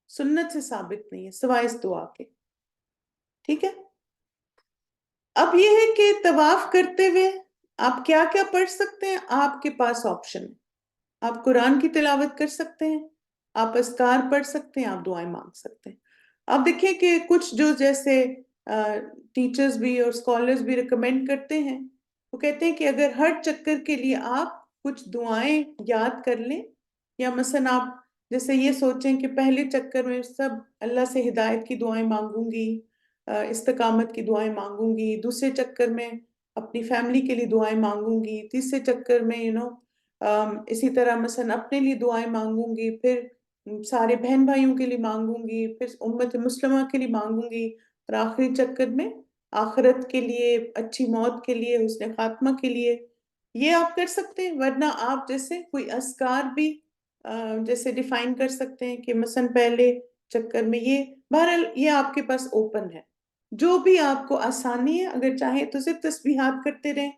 سنت سے ثابت نہیں ہے سوائے اس دعا کے، ٹھیک ہے؟ اب یہ ہے کہ طواف کرتے ہوئے آپ کیا کیا پڑھ سکتے ہیں، آپ کے پاس آپشن ہے۔ آپ قرآن کی تلاوت کر سکتے ہیں، آپ اذکار پڑھ سکتے ہیں، آپ دعائیں مانگ سکتے ہیں۔ آپ دیکھیں کہ کچھ جو جیسے ٹیچرز بھی اور اسکالرز بھی ریکمینڈ کرتے ہیں، وہ کہتے ہیں کہ اگر ہر چکر کے لیے آپ کچھ دعائیں یاد کر لیں، یا مثلا آپ جیسے یہ سوچیں کہ پہلے چکر میں سب اللہ سے ہدایت کی دعائیں مانگوں گی، استقامت کی دعائیں مانگوں گی، دوسرے چکر میں اپنی فیملی کے لیے دعائیں مانگوں گی، تیسرے چکر میں اسی طرح مثلا اپنے لیے دعائیں مانگوں گی، پھر سارے بہن بھائیوں کے لیے مانگوں گی، پھر امت مسلمہ کے لیے مانگوں گی، اور آخری چکر میں آخرت کے لیے، اچھی موت کے لیے، حسن خاتمہ کے لیے۔ یہ آپ کر سکتے ہیں، ورنہ آپ جیسے کوئی اذکار بھی جیسے ڈیفائن کر سکتے ہیں کہ مثلا پہلے چکر میں یہ، بہرحال یہ آپ کے پاس اوپن ہے، جو بھی آپ کو آسانی ہے۔ اگر چاہیں تو صرف تسبیحات کرتے رہیں،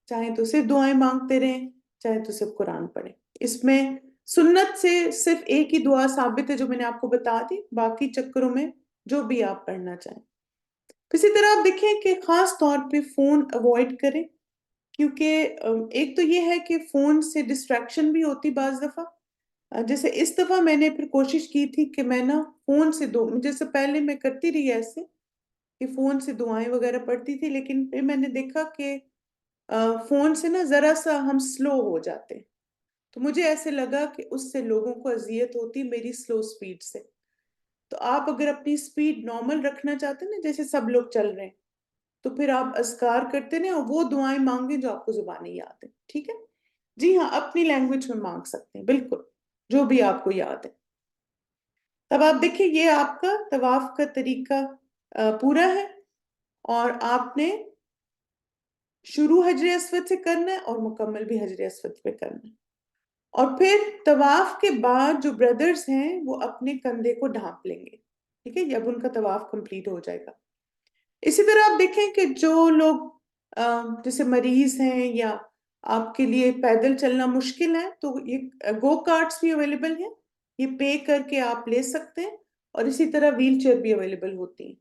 چاہیں تو صرف دعائیں مانگتے رہیں، چاہے تو صرف قرآن پڑھیں۔ اس میں سنت سے صرف ایک ہی دعا ثابت ہے جو میں نے آپ کو بتا دی، باقی چکروں میں جو بھی آپ پڑھنا چاہیں۔ اسی طرح آپ دیکھیں کہ خاص طور پہ فون اوائڈ کریں، کیونکہ ایک تو یہ ہے کہ فون سے ڈسٹریکشن بھی ہوتی بعض دفعہ، جیسے اس دفعہ میں نے پھر کوشش کی تھی کہ میں فون سے جیسے پہلے میں کرتی رہی ایسے کہ فون سے دعائیں وغیرہ پڑھتی تھی، لیکن پھر میں نے دیکھا کہ فون سے ذرا سا ہم سلو ہو جاتے، تو مجھے ایسے لگا کہ اس سے لوگوں کو اذیت ہوتی میری سلو سپیڈ سے۔ تو آپ اگر اپنی سپیڈ نارمل رکھنا چاہتے ہیں نا، جیسے سب لوگ چل رہے ہیں، تو پھر آپ اذکار کرتے ہیں اور وہ دعائیں مانگیں جو آپ کو زبانی یاد ہے، ٹھیک ہے؟ جی ہاں، اپنی لینگویج میں مانگ سکتے ہیں، بالکل جو بھی آپ کو یاد ہے۔ تب آپ دیکھیں یہ آپ کا طواف کا طریقہ پورا ہے، اور آپ نے شروع حجر اسود سے کرنا ہے اور مکمل بھی حجر اسود پہ کرنا ہے۔ اور پھر طواف کے بعد جو بردرز ہیں وہ اپنے کندھے کو ڈھانپ لیں گے، ٹھیک ہے؟ جب ان کا طواف کمپلیٹ ہو جائے گا۔ اسی طرح آپ دیکھیں کہ جو لوگ جیسے مریض ہیں یا آپ کے لیے پیدل چلنا مشکل ہے، تو یہ گو کارٹس بھی اویلیبل ہیں، یہ پے کر کے آپ لے سکتے ہیں، اور اسی طرح ویل چیئر بھی اویلیبل ہوتی ہیں۔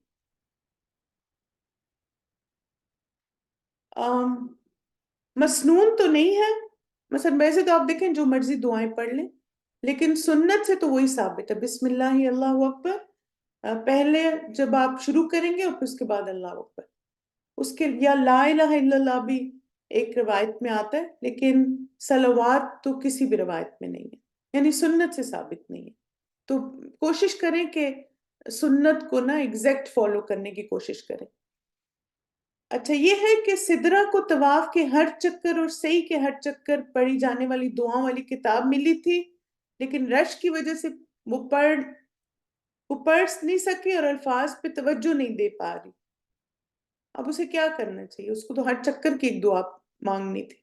مسنون تو نہیں ہے، مثلا ویسے تو آپ دیکھیں جو مرضی دعائیں پڑھ لیں، لیکن سنت سے تو وہی ثابت ہے، بسم اللہ اللہ اکبر، پہلے جب آپ شروع کریں گے اور پھر اس کے بعد اللہ اکبر، اس کے یا لا الہ الا اللہ بھی ایک روایت میں آتا ہے، لیکن صلوات تو کسی بھی روایت میں نہیں ہے، یعنی سنت سے ثابت نہیں ہے۔ تو کوشش کریں کہ سنت کو ایگزیکٹ فالو کرنے کی کوشش کریں۔ اچھا یہ ہے کہ سدرہ کو طواف کے ہر چکر اور سعی کے ہر چکر پڑھی جانے والی دعاؤں والی کتاب ملی تھی، لیکن رش کی وجہ سے وہ پڑھ نہیں سکی اور الفاظ پہ توجہ نہیں دے پا رہی. اب اسے کیا کرنا چاہیے؟ اس کو تو ہر چکر کی ایک دعا مانگنی تھی.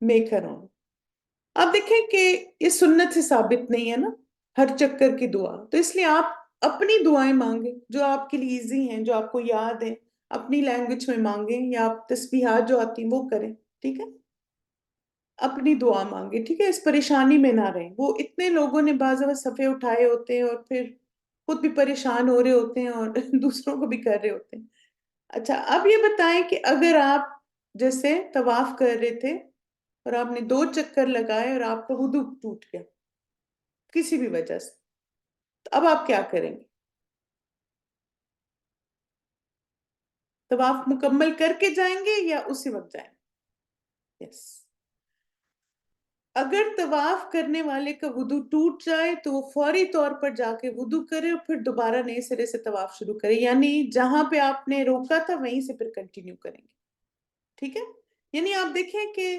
میکر ہوں. اب دیکھیں کہ یہ سنت سے ثابت نہیں ہے نا ہر چکر کی دعا، تو اس لیے آپ اپنی دعائیں مانگیں جو آپ کے لیے ایزی ہیں، جو آپ کو یاد ہیں، اپنی لینگویج میں مانگیں، یا آپ تسبیحات جو آتی ہیں وہ کریں. ٹھیک ہے، اپنی دعا مانگے. ٹھیک ہے، اس پریشانی میں نہ رہیں. وہ اتنے لوگوں نے بعض دفعہ صفحے اٹھائے ہوتے ہیں اور پھر خود بھی پریشان ہو رہے ہوتے ہیں اور دوسروں کو بھی کر رہے ہوتے ہیں. اچھا اب یہ بتائیں کہ اگر آپ جیسے طواف کر رہے تھے اور آپ نے 2 چکر لگائے اور آپ کا وضو ٹوٹ گیا کسی بھی وجہ سے، تو اب آپ کیا کریں گے؟ طواف مکمل کر کے جائیں گے یا اسی وقت جائیں گے؟ یس. اگر طواف کرنے والے کا وضو ٹوٹ جائے تو وہ فوری طور پر جا کے وضو کرے اور پھر دوبارہ نئے سرے سے طواف شروع کرے، یعنی جہاں پہ آپ نے روکا تھا وہیں سے پھر کنٹینیو کریں گے. ٹھیک ہے، یعنی آپ دیکھیں کہ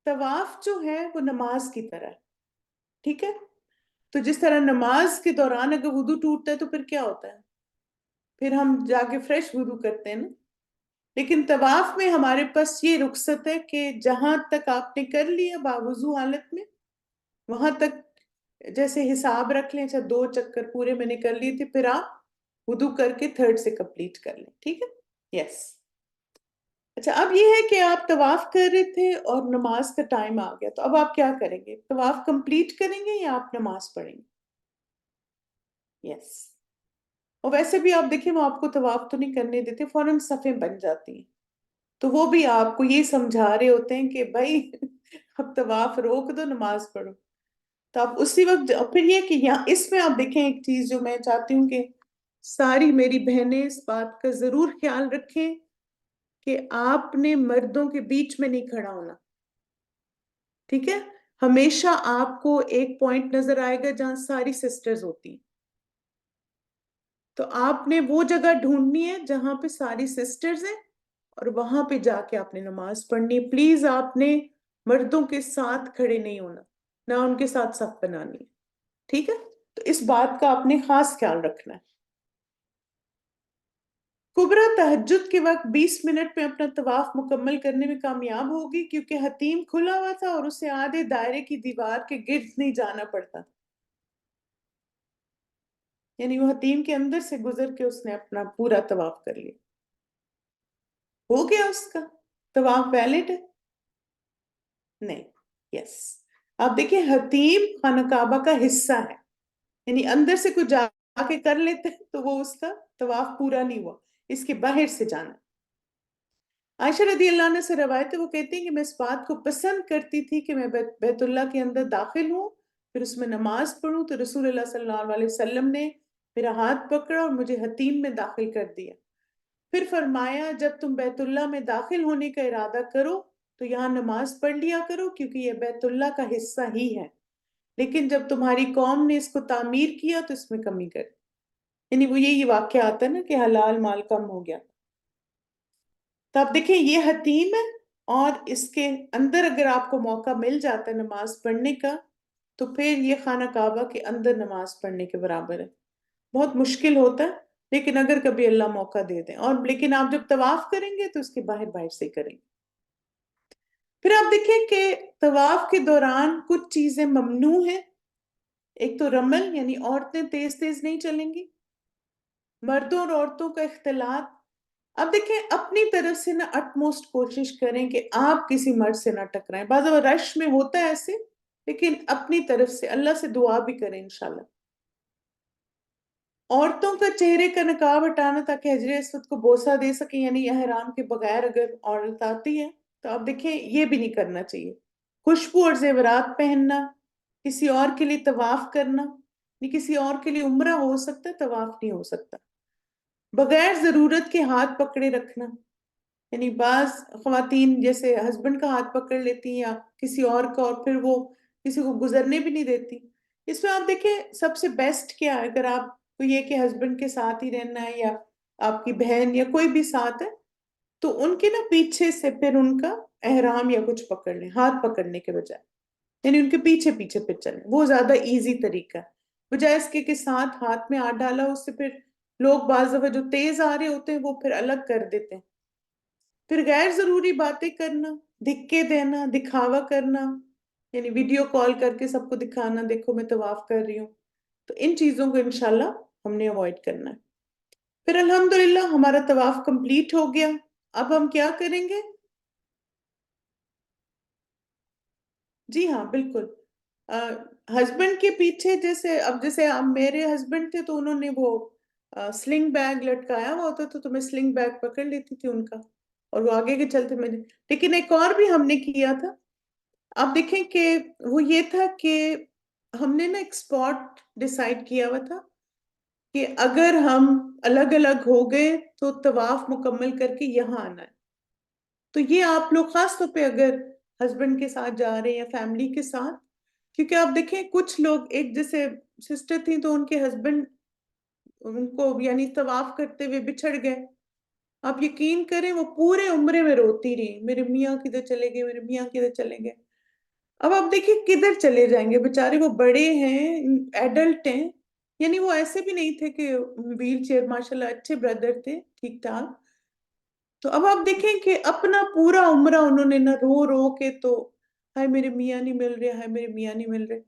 طواف جو ہے وہ نماز کی طرح ہے. ٹھیک ہے، تو جس طرح نماز کے دوران اگر وضو ٹوٹتا ہے تو پھر کیا ہوتا ہے؟ پھر ہم جا کے فریش وضو کرتے ہیں نا. لیکن طواف میں ہمارے پاس یہ رخصت ہے کہ جہاں تک آپ نے کر لیا باوضو حالت میں وہاں تک جیسے حساب رکھ لیں. اچھا 2 چکر پورے میں نے کر لیے تھے، پھر آپ وضو کر کے 3rd سے کمپلیٹ کر لیں. ٹھیک ہے، یس. اچھا اب یہ ہے کہ آپ طواف کر رہے تھے اور نماز کا ٹائم آ گیا، تو اب آپ کیا کریں گے؟ طواف کمپلیٹ کریں گے یا آپ نماز پڑھیں گے؟ یس. اور ویسے بھی آپ دیکھیں وہ آپ کو طواف تو نہیں کرنے دیتے، فوراً صفیں بن جاتی ہیں، تو وہ بھی آپ کو یہ سمجھا رہے ہوتے ہیں کہ بھائی اب طواف روک دو، نماز پڑھو. تو آپ اسی وقت پھر یہ کہ یہاں اس میں آپ دیکھیں ایک چیز جو میں چاہتی ہوں کہ ساری میری بہنیں اس بات کا ضرور خیال رکھیں کہ آپ نے مردوں کے بیچ میں نہیں کھڑا ہونا. ٹھیک ہے، ہمیشہ آپ کو ایک پوائنٹ نظر آئے گا جہاں ساری سسٹرز ہوتی ہیں، تو آپ نے وہ جگہ ڈھونڈنی ہے جہاں پہ ساری سسٹرز ہیں اور وہاں پہ جا کے آپ نے نماز پڑھنی ہے. پلیز آپ نے مردوں کے ساتھ کھڑے نہیں ہونا، نہ ان کے ساتھ صف بنانی ہے. ٹھیک ہے، تو اس بات کا آپ نے خاص خیال رکھنا ہے. کبرا تہجد کے وقت 20 منٹ میں اپنا طواف مکمل کرنے میں کامیاب ہوگی کیونکہ حتیم کھلا ہوا تھا اور اسے آدھے دائرے کی دیوار کے گرد نہیں جانا پڑتا، یعنی وہ حتیم کے اندر سے گزر کے اس نے اپنا پورا طواف کر لیا. ہو گیا اس کا طواف ویلڈ ہے؟ نہیں. یس. آپ دیکھیں حتیم خانہ کعبہ کا حصہ ہے، یعنی اندر سے کچھ جا کے کر لیتے ہیں تو وہ اس کا طواف پورا نہیں ہوا، اس کے باہر سے جانا. عائشہ رضی اللہ عنہ سے روایت ہے، وہ کہتی ہیں کہ میں اس بات کو پسند کرتی تھی کہ میں بیت اللہ کے اندر داخل ہوں پھر اس میں نماز پڑھوں، تو رسول اللہ صلی اللہ علیہ وسلم نے میرا ہاتھ پکڑا اور مجھے حتیم میں داخل کر دیا. پھر فرمایا جب تم بیت اللہ میں داخل ہونے کا ارادہ کرو تو یہاں نماز پڑھ لیا کرو کیونکہ یہ بیت اللہ کا حصہ ہی ہے، لیکن جب تمہاری قوم نے اس کو تعمیر کیا تو اس میں کمی کر. یعنی وہ یہی واقعہ آتا ہے نا کہ حلال مال کم ہو گیا. تو آپ دیکھیں یہ حتیم ہے اور اس کے اندر اگر آپ کو موقع مل جاتا ہے نماز پڑھنے کا تو پھر یہ خانہ کعبہ کے اندر نماز پڑھنے کے برابر ہے. بہت مشکل ہوتا ہے لیکن اگر کبھی اللہ موقع دے دیں، اور لیکن آپ جب طواف کریں گے تو اس کے باہر باہر سے کریں گے. پھر آپ دیکھیں کہ طواف کے دوران کچھ چیزیں ممنوع ہیں. ایک تو رمل، یعنی عورتیں تیز تیز نہیں چلیں گی، مردوں اور عورتوں کا اختلاط. اب دیکھیں اپنی طرف سے نا اٹموسٹ کوشش کریں کہ آپ کسی مرد سے نہ ٹکرائیں. بعض رش میں ہوتا ہے ایسے، لیکن اپنی طرف سے اللہ سے دعا بھی کریں انشاءاللہ. عورتوں کا چہرے کا نقاب ہٹانا تاکہ حجر اسود کو بوسہ دے سکیں، یعنی احرام کے بغیر اگر عورت آتی ہے تو آپ دیکھیں یہ بھی نہیں کرنا چاہیے. خوشبو اور زیورات پہننا، کسی اور کے لیے طواف کرنا، نہیں کسی اور کے لیے عمرہ ہو سکتا ہے، طواف نہیں ہو سکتا. بغیر ضرورت کے ہاتھ پکڑے رکھنا، یعنی بعض خواتین جیسے ہسبینڈ کا ہاتھ پکڑ لیتی ہیں یا کسی اور کا اور پھر وہ کسی کو گزرنے بھی نہیں دیتی. اس میں آپ دیکھیں سب سے بیسٹ کیا ہے، اگر آپ تو یہ کہ ہسبینڈ کے ساتھ ہی رہنا ہے یا آپ کی بہن یا کوئی بھی ساتھ ہے، تو ان کے نا پیچھے سے پھر ان کا احرام یا کچھ پکڑ لیں، ہاتھ پکڑنے کے بجائے، یعنی ان کے پیچھے پیچھے پھر چلیں، وہ زیادہ ایزی طریقہ ہے، بجائے اس کے ساتھ ہاتھ میں ہاتھ ڈالا، اس سے پھر لوگ بعض دفعہ جو تیز آ رہے ہوتے ہیں وہ پھر الگ کر دیتے ہیں، پھر غیر ضروری باتیں کرنا، دھکے دینا، دکھاوا کرنا، یعنی ویڈیو کال کر کے سب کو دکھانا دیکھو میں طواف کر رہی ہوں، تو ان چیزوں کو انشاءاللہ ہم نے اوائڈ کرنا ہے۔ پھر الحمدللہ ہمارا طواف کمپلیٹ ہو گیا، اب ہم کیا کریں گے؟ جی ہاں بالکل، ہسبینڈ کے پیچھے جیسے اب میرے ہسبینڈ تھے تو انہوں نے وہ سلنگ بیگ لٹکایا ہوا ہوتا تھا، تو میں سلنگ بیگ پکڑ لیتی تھی ان کا، اور وہ آگے کے چلتے میں، لیکن ایک اور بھی ہم نے کیا تھا، آپ دیکھیں کہ وہ یہ تھا کہ ہم نے نا ایک اسپاٹ ڈیسائیڈ کیا ہوا تھا کہ اگر ہم الگ الگ ہو گئے تو طواف مکمل کر کے یہاں آنا ہے، تو یہ آپ لوگ خاص طور پہ اگر ہسبینڈ کے ساتھ جا رہے ہیں یا فیملی کے ساتھ، کیونکہ آپ دیکھیں کچھ لوگ، ایک جیسے سسٹر تھیں تو ان کے ہسبینڈ ان کو یعنی طواف کرتے ہوئے بچھڑ گئے، آپ یقین کریں وہ پورے عمرے میں روتی رہی، میرے میاں کدھر چلے گئے، میرے میاں کدھر چلے گئے، اب آپ دیکھیں کدھر چلے جائیں گے بےچارے، وہ بڑے ہیں، ایڈلٹ ہیں، یعنی وہ ایسے بھی نہیں تھے کہ ویل چیئر، ماشاءاللہ اچھے بردر تھے ٹھیک ٹھاک، تو اب آپ دیکھیں کہ اپنا پورا عمرہ انہوں نے نہ رو رو کے تو، ہائے میرے میاں نہیں مل رہے، ہائے میرے میاں نہیں مل رہے،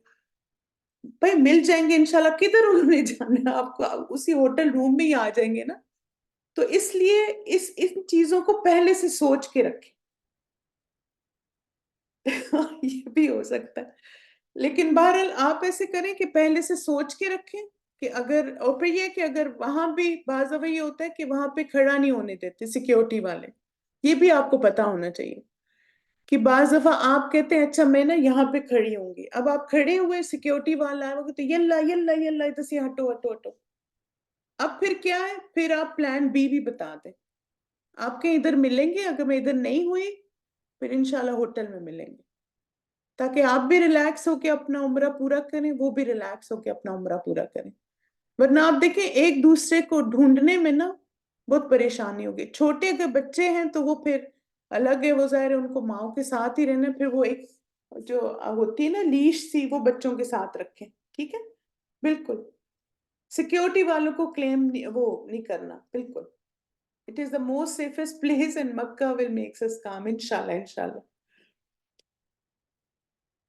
بھائی مل جائیں گے انشاءاللہ، کدھر انہوں نے جانا ہے، آپ کو اسی ہوٹل روم میں ہی آ جائیں گے نا، تو اس لیے ان چیزوں کو پہلے سے سوچ کے رکھیں یہ بھی ہو سکتا ہے، لیکن بہرحال آپ ایسے کریں کہ پہلے سے سوچ کے رکھیں کہ اگر، اور پھر یہ کہ اگر وہاں بھی بعض دفعہ یہ ہوتا ہے کہ وہاں پہ کھڑا نہیں ہونے دیتے سیکیورٹی والے، یہ بھی آپ کو پتا ہونا چاہیے کہ بعض دفعہ آپ کہتے ہیں اچھا میں نا یہاں پہ کھڑی ہوں گی، اب آپ کھڑے ہوئے سیکیورٹی والا آئے وہ تو یلا یلا یلا ادھر سے ہٹو ہٹو ہٹو، اب پھر کیا ہے، پھر آپ پلان بی بھی بتا دیں، آپ کے ادھر ملیں گے، اگر میں ادھر نہیں ہوئی پھر انشاءاللہ ہوٹل میں ملیں گے، تاکہ آپ بھی ریلیکس ہو کے اپنا عمرہ پورا کریں، وہ بھی ریلیکس ہو کے اپنا عمرہ پورا کریں، ورنہ آپ دیکھیں ایک دوسرے کو ڈھونڈنے میں نا بہت پریشانی ہوگی، چھوٹے اگر بچے ہیں تو وہ پھر الگ ہے، وہ ظاہر ہے ان کو ماؤں کے ساتھ ہی رہنا، پھر وہ ایک جو ہوتی ہے نا لیش سی، وہ بچوں کے ساتھ رکھیں، ٹھیک ہے، بالکل، سیکیورٹی والوں کو کلیم وہ نہیں کرنا، بالکل، it is the most safest place and Makkah will makes اس کام، انشاءاللہ انشاءاللہ۔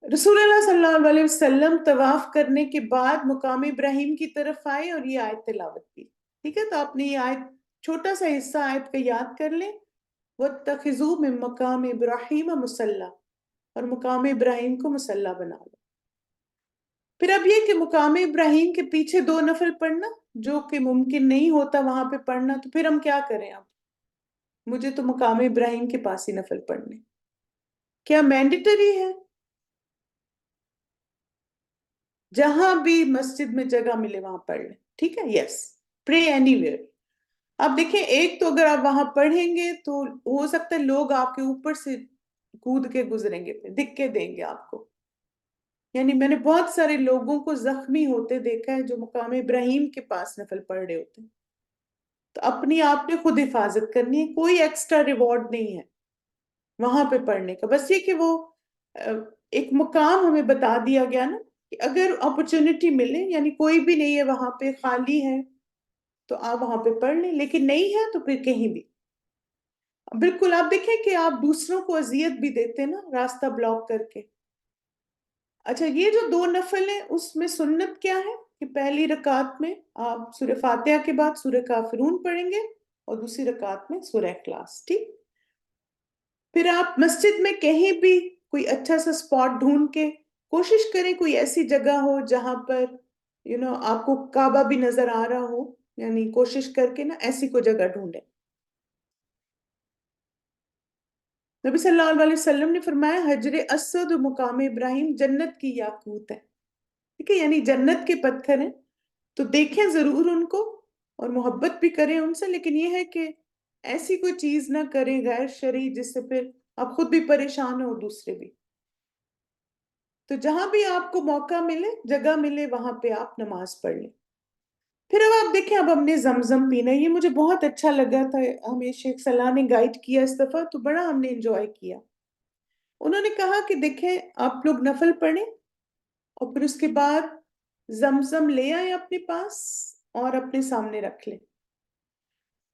رسول اللہ صلی اللہ علیہ وسلم طواف کرنے کے بعد مقام ابراہیم کی طرف آئے اور یہ آیت تلاوت کی، ٹھیک ہے، تو آپ نے یہ آیت چھوٹا سا حصہ آیت کا یاد کر لیں، وَاتَّخِذُوا مِن مَقَامِ إِبْرَاهِيمَ مُصَلًّى، اور مقام ابراہیم کو مصلی بنا لو۔ پھر اب یہ کہ مقام ابراہیم کے پیچھے 2 نفل پڑھنا جو کہ ممکن نہیں ہوتا وہاں پہ پڑھنا، تو پھر ہم کیا کریں؟ اب مجھے تو مقام ابراہیم کے پاس ہی نفل پڑھنے، کیا مینڈیٹری ہے؟ جہاں بھی مسجد میں جگہ ملے وہاں پڑھ لیں، ٹھیک ہے، یس، پرے اینی ویئر، اب دیکھیں ایک تو اگر آپ وہاں پڑھیں گے تو ہو سکتا ہے لوگ آپ کے اوپر سے کود کے گزریں گے، پھر دکھ کے دیں گے آپ کو، یعنی میں نے بہت سارے لوگوں کو زخمی ہوتے دیکھا ہے جو مقام ابراہیم کے پاس نفل پڑھ رہے ہوتے ہیں، تو اپنی آپ نے خود حفاظت کرنی ہے، کوئی ایکسٹرا ریوارڈ نہیں ہے وہاں پہ پڑھنے کا، بس یہ کہ وہ ایک مقام ہمیں بتا دیا گیا نا کہ اگر اپرچونٹی ملے، یعنی کوئی بھی نہیں ہے وہاں پہ، خالی ہے، تو آپ وہاں پہ پڑھ لیں، لیکن نہیں ہے تو پھر کہیں بھی، بالکل، آپ دیکھیں کہ آپ دوسروں کو اذیت بھی دیتے نا راستہ بلاک کر کے۔ اچھا یہ جو 2 نفل ہیں اس میں سنت کیا ہے کہ پہلی رکعت میں آپ سورہ فاتحہ کے بعد سورہ کافرون پڑھیں گے اور دوسری رکعت میں سورہ اخلاص، ٹھیک، پھر آپ مسجد میں کہیں بھی کوئی اچھا سا سپاٹ ڈھونڈ کے کوشش کریں کوئی ایسی جگہ ہو جہاں پر آپ کو کعبہ بھی نظر آ رہا ہو، یعنی کوشش کر کے نا ایسی کوئی جگہ ڈھونڈیں۔ نبی صلی اللہ علیہ وسلم نے فرمایا حجر اسود و مقام ابراہیم جنت کی یاقوت ہے، ٹھیک ہے، یعنی جنت کے پتھر ہیں، تو دیکھیں ضرور ان کو اور محبت بھی کریں ان سے، لیکن یہ ہے کہ ایسی کوئی چیز نہ کریں غیر شرعی جس سے پھر آپ خود بھی پریشان ہو اور دوسرے بھی، تو جہاں بھی آپ کو موقع ملے، جگہ ملے، وہاں پہ آپ نماز پڑھ لیں۔ پھر اب دیکھیں اب ہم نے زمزم پینا ہے، یہ مجھے بہت اچھا لگا تھا، ہمیں شیخ صلاح نے گائیڈ کیا اس دفعہ، تو بڑا ہم نے انجوائے کیا۔ انہوں نے کہا کہ دیکھیں آپ لوگ نفل پڑھیں اور پھر اس کے بعد زمزم لے آئیں اپنے پاس اور اپنے سامنے رکھ لیں۔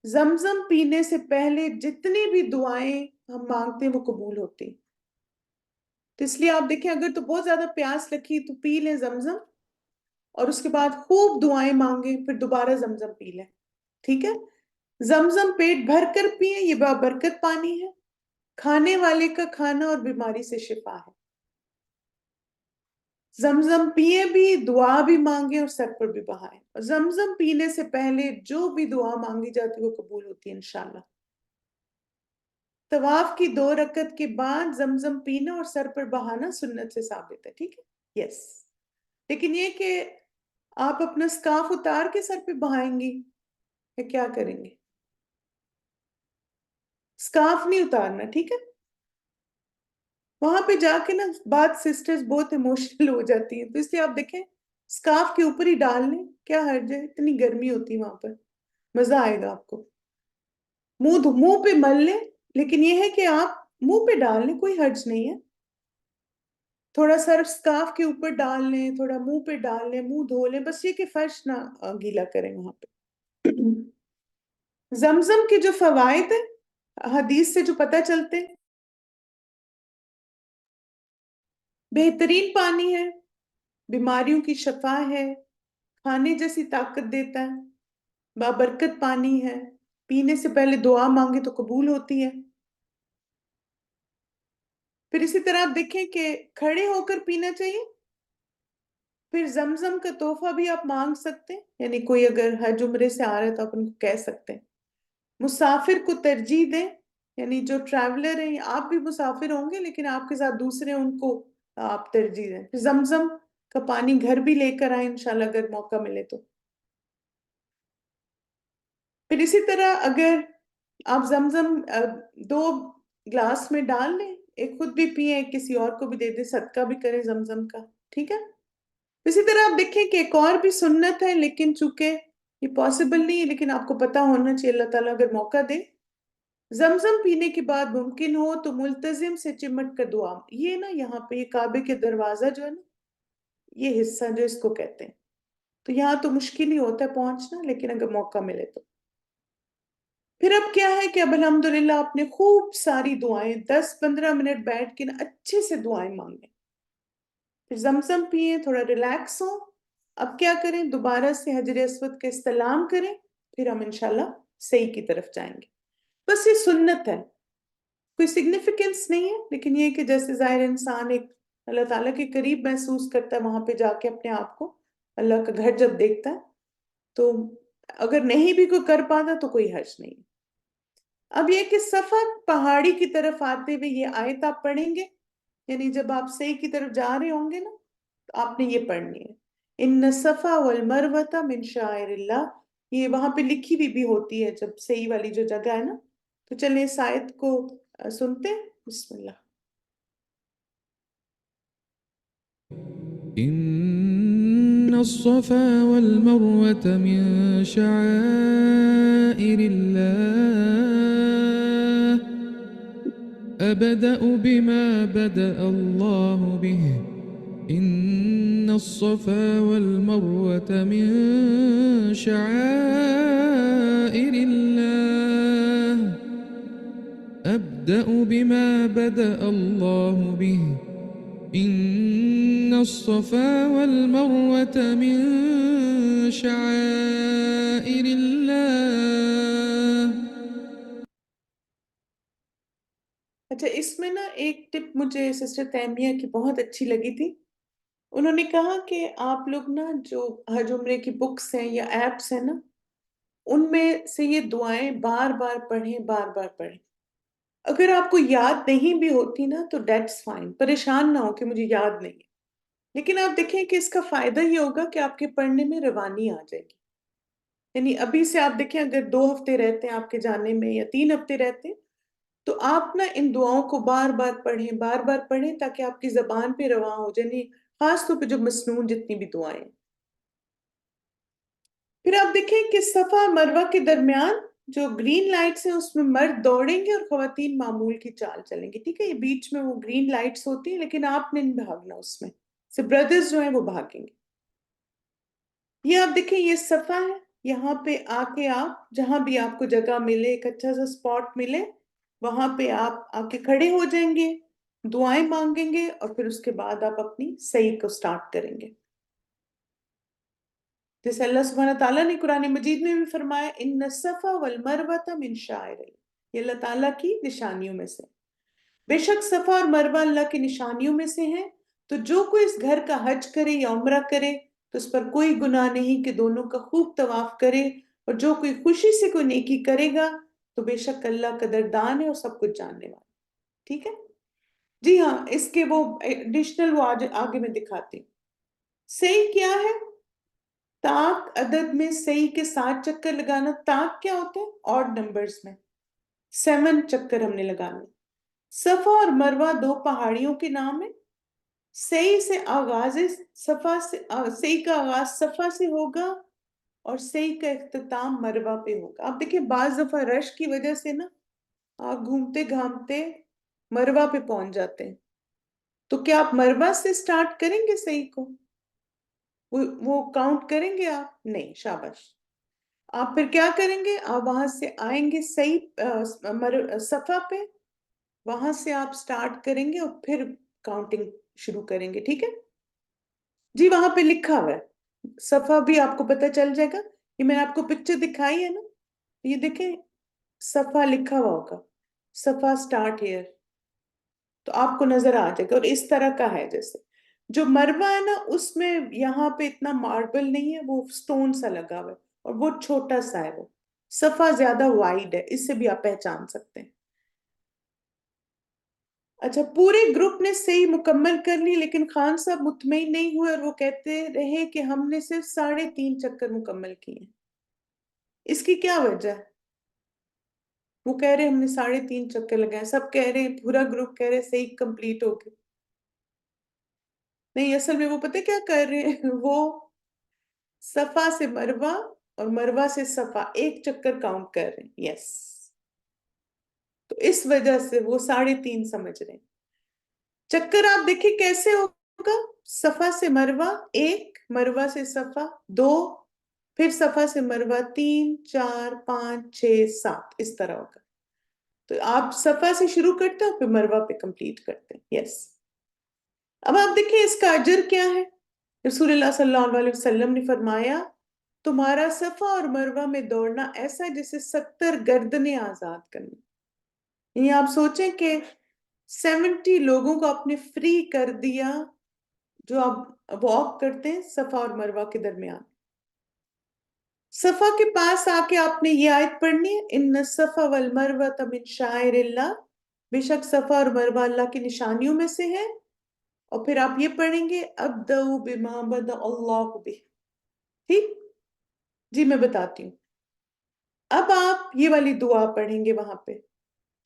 زمزم پینے سے پہلے جتنی بھی دعائیں ہم مانگتے ہیں وہ قبول ہوتی، تو اس لیے آپ دیکھیں اگر تو بہت زیادہ پیاس لگی تو پی لیں زمزم، اور اس کے بعد خوب دعائیں مانگیں، پھر دوبارہ زمزم پی لیں، ٹھیک ہے؟ زمزم پیٹ بھر کر پئیں، یہ بابرکت پانی ہے، کھانے والے کا کھانا اور بیماری سے شفا ہے۔ زمزم پیئے بھی، دعا بھی مانگیں اور سر پر بھی بہائیں، اور زمزم پینے سے پہلے جو بھی دعا مانگی جاتی ہے وہ قبول ہوتی ہے انشاءاللہ۔ طواف کی 2 رکعت کے بعد زمزم پینا اور سر پر بہانا سنت سے ثابت ہے، ٹھیک ہے؟ یس، لیکن یہ کہ آپ اپنا سکارف اتار کے سر پہ بہائیں گی یا کیا کریں گے؟ سکارف نہیں اتارنا، ٹھیک ہے؟ وہاں پہ جا کے نا بات سسٹرز بہت ایموشنل ہو جاتی ہیں، تو اس لیے آپ دیکھیں سکارف کے اوپر ہی ڈال لیں، کیا حرج ہے، اتنی گرمی ہوتی ہے وہاں پر، مزہ آئے گا آپ کو۔ منہ پہ مل لیں، لیکن یہ ہے کہ آپ منہ پہ ڈال لیں، کوئی حرج نہیں ہے، تھوڑا سر سکارف کے اوپر ڈال لیں، تھوڑا منہ پہ ڈال لیں، منہ دھو لیں، بس یہ کہ فرش نہ گیلا کریں وہاں پہ۔ زمزم کے جو فوائد ہیں حدیث سے جو پتہ چلتے ہیں، بہترین پانی ہے، بیماریوں کی شفا ہے، کھانے جیسی طاقت دیتا ہے، بابرکت پانی ہے، پینے سے پہلے دعا مانگے تو قبول ہوتی ہے۔ پھر اسی طرح آپ دیکھیں کہ کھڑے ہو کر پینا چاہیے۔ پھر زمزم کا تحفہ بھی آپ مانگ سکتے ہیں، یعنی کوئی اگر حج عمرے سے آ رہا ہے تو آپ ان کو کہہ سکتے ہیں۔ مسافر کو ترجیح دیں، یعنی جو ٹریولر ہیں، آپ بھی مسافر ہوں گے لیکن آپ کے ساتھ دوسرے، ان کو آپ ترجیح دیں۔ پھر زمزم کا پانی گھر بھی لے کر آئیں انشاءاللہ اگر موقع ملے تو۔ پھر اسی طرح اگر آپ زمزم 2 گلاس میں ڈال لیں، ایک خود بھی پئیں، ایک کسی اور کو بھی دے دیں، صدقہ بھی کریں زمزم کا، ٹھیک ہے؟ اسی طرح آپ دیکھیں کہ ایک اور بھی سنت ہے، لیکن چونکہ یہ پاسبل نہیں ہے، لیکن آپ کو پتا ہونا چاہیے، اللہ تعالیٰ اگر موقع دے، زمزم پینے کے بعد ممکن ہو تو ملتزم سے چمٹ کر دعا، یہ نا یہاں پہ یہ کعبے کے دروازہ جو ہے نا، یہ حصہ جو اس کو کہتے ہیں، تو یہاں تو مشکل ہی ہوتا ہے پہنچنا، لیکن اگر موقع ملے تو۔ پھر اب کیا ہے کہ اب الحمدللہ آپ نے خوب ساری دعائیں 10-15 منٹ بیٹھ کے نا اچھے سے دعائیں مانگیں، پھر زمزم پیئیں، تھوڑا ریلیکس ہوں۔ اب کیا کریں، دوبارہ سے حجر اسود کا استلام کریں، پھر ہم انشاءاللہ صحیح کی طرف جائیں گے۔ بس یہ سنت ہے، کوئی سگنیفیکنس نہیں ہے، لیکن یہ کہ جیسے ظاہر انسان ایک اللہ تعالیٰ کے قریب محسوس کرتا ہے وہاں پہ جا کے اپنے آپ کو، اللہ کا گھر جب دیکھتا ہے، تو اگر نہیں بھی کوئی کر پاتا تو کوئی حرج نہیں۔ اب یہ کہ صفا پہاڑی کی طرف آتے ہوئے یہ آیت آپ پڑھیں گے، یعنی جب آپ صحیح کی طرف جا رہے ہوں گے نا تو آپ نے یہ پڑھنی ہے، ان الصفا والمروۃ من شعائر اللہ، یہ وہاں پہ لکھی بھی ہوتی ہے جب صحیح والی جو جگہ ہے نا۔ تو چلیں اس آیت کو سنتے ہیں، بسم اللہ۔ إن الصفا والمروة من شعائر الله أبدأ بما بدأ الله به إن الصفا والمروة من شعائر الله أبدأ بما بدأ الله به إن الصفا والمروة من شعائر الله۔ اچھا، اس میں نا ایک ٹپ مجھے سسٹر تیمیہ کی بہت اچھی لگی تھی، انہوں نے کہا کہ آپ لوگ نا جو حج عمرے کی بکس ہیں یا ایپس ہیں نا، ان میں سے یہ دعائیں بار بار پڑھیں، بار بار پڑھیں۔ اگر آپ کو یاد نہیں بھی ہوتی نا تو دیٹس فائن، پریشان نہ ہو کہ مجھے یاد نہیں ہے، لیکن آپ دیکھیں کہ اس کا فائدہ یہ ہوگا کہ آپ کے پڑھنے میں روانی آ جائے گی۔ یعنی ابھی سے آپ دیکھیں اگر 2 ہفتے رہتے ہیں آپ کے جانے میں یا 3 ہفتے رہتے ہیں، تو آپ نا ان دعاؤں کو بار بار پڑھیں، بار بار پڑھیں، تاکہ آپ کی زبان پہ رواں ہو، یعنی خاص طور پہ جو مسنون جتنی بھی دعائیں۔ پھر آپ دیکھیں کہ صفا اور مروہ کے درمیان جو گرین لائٹس ہیں اس میں مرد دوڑیں گے اور خواتین معمول کی چال چلیں گی، ٹھیک ہے؟ یہ بیچ میں وہ گرین لائٹس ہوتی ہیں لیکن آپ نے نہیں بھاگنا اس میں، صرف بردرز جو ہیں وہ بھاگیں گے۔ یہ آپ دیکھیں یہ صفا ہے، یہاں پہ آ کے آپ جہاں بھی آپ کو جگہ ملے، ایک اچھا سا اسپاٹ ملے، وہاں پہ آپ آ کے کھڑے ہو جائیں گے، دعائیں مانگیں گے اور پھر اس کے بعد آپ اپنی سعی کو سٹارٹ کریں گے۔ جیسے اللہ سبحانہ تعالیٰ نے قرآن مجید میں بھی فرمایا ان الصفا والمروہ من شعائر اللہ، یہ اللہ تعالیٰ کی نشانیوں میں سے، بے شک صفا اور مروہ اللہ کی نشانیوں میں سے ہیں، تو جو کوئی اس گھر کا حج کرے یا عمرہ کرے تو اس پر کوئی گناہ نہیں کہ دونوں کا خوب طواف کرے، اور جو کوئی خوشی سے کوئی نیکی کرے گا تو بے شک اللہ قدردان ہے اور سب کچھ جاننے والا۔ ٹھیک ہے جی ہاں، اس کے وہ ایڈیشنل وہ آگے میں دکھاتی ہوں۔ صحیح کیا ہے؟ تاک عدد میں صحیح کے 7 چکر لگانا۔ تاک کیا ہوتے ہیں؟ آڈ نمبرز میں 7 چکر ہم نے لگانے۔ صفا اور مروہ 2 پہاڑیوں کے نام ہیں۔ صحیح سے آغاز صفا سے صحیح کا آغاز صفا سے ہوگا اور صحیح کا اختتام مروہ پہ ہوگا۔ آپ دیکھیں بعض دفعہ رش کی وجہ سے نا آپ گھومتے گھامتے مروہ پہ پہنچ جاتے ہیں، تو کیا آپ مروہ سے سٹارٹ کریں گے صحیح کو؟ وہ کاؤنٹ کریں گے آپ؟ نہیں، شاباش۔ آپ پھر کیا کریں گے؟ آپ وہاں سے آئیں گے صحیح صفحہ پہ، وہاں سے آپ سٹارٹ کریں گے اور پھر کاؤنٹنگ شروع کریں گے، ٹھیک ہے؟ جی وہاں پہ لکھا ہوا ہے، صفحہ بھی آپ کو پتہ چل جائے گا، یہ میں نے آپ کو پکچر دکھائی ہے نا، یہ دیکھیں صفحہ لکھا ہوا ہوگا، صفحہ سٹارٹ ہیئر، تو آپ کو نظر آ جائے گا، اور اس طرح کا ہے جیسے جو مروہ ہے نا اس میں یہاں پہ اتنا ماربل نہیں ہے، وہ سٹون سا لگا ہوا ہے اور وہ چھوٹا سا ہے، وہ صفحہ زیادہ وائڈ ہے، اس سے بھی آپ پہچان سکتے ہیں۔ اچھا پورے گروپ نے صحیح مکمل کر لی لیکن خان صاحب مطمئن نہیں ہوئے اور وہ کہتے رہے کہ ہم نے صرف 3.5 چکر مکمل کیے، اس کی کیا وجہ ہے؟ وہ کہہ رہے ہم نے 3.5 چکر لگائے، سب کہہ رہے ہیں، پورا گروپ کہہ رہے صحیح کمپلیٹ ہو گئے۔ نہیں اصل میں وہ پتہ کیا کر رہے ہیں، وہ صفا سے مروہ اور مروہ سے صفا ایک چکر کاؤنٹ کر رہے ہیں، یس، تو اس وجہ سے وہ 3.5 سمجھ رہے ہیں۔ چکر آپ دیکھیں کیسے ہوگا، صفا سے مروہ 1، مروہ سے صفا 2، پھر صفا سے مروہ 3، 4، 5، 6، 7، اس طرح ہوگا۔ تو آپ صفا سے شروع کرتے ہیں پھر مروہ پہ کمپلیٹ کرتے ہیں، یس۔ اب آپ دیکھیں اس کا اجر کیا ہے۔ رسول اللہ صلی اللہ علیہ وسلم نے فرمایا تمہارا صفا اور مروہ میں دوڑنا ایسا جیسے 70 گردنیں آزاد کرنا، یعنی آپ سوچیں کہ 70 لوگوں کو آپ نے فری کر دیا جو آپ واک کرتے ہیں صفا اور مروہ کے درمیان۔ صفا کے پاس آ کے آپ نے یہ آیت پڑھنی ہے ان الصفا والمروہ من شعائر اللہ، بے شک صفا اور مروہ اللہ کی نشانیوں میں سے ہے، اور پھر آپ یہ پڑھیں گے ابدأ بما بدأ اللہ بہ، ٹھیک؟ جی میں بتاتی ہوں، اب آپ یہ والی دعا پڑھیں گے وہاں پہ،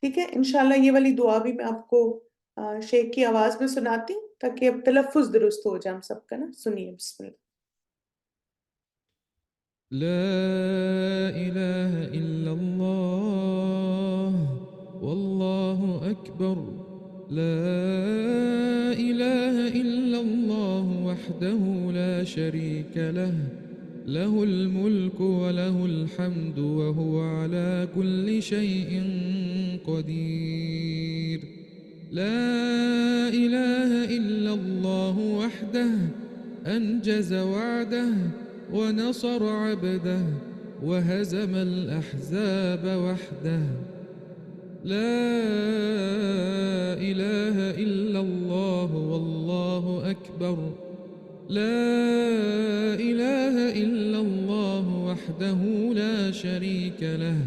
ٹھیک ہے؟ انشاءاللہ یہ والی دعا بھی میں آپ کو شیخ کی آواز میں سناتی ہوں تاکہ اب تلفظ درست ہو جائے ہم سب کا نا۔ سنیے بسم اللہ۔ لا إله إلا الله والله أكبر لا إله إلا الله وحده لا شريك له له الملك وله الحمد وهو على كل شيء قدير لا إله إلا الله وحده أنجز وعده ونصر عبده وهزم الأحزاب وحده لا إله إلا الله والله أكبر لا إله إلا الله وحده لا شريك له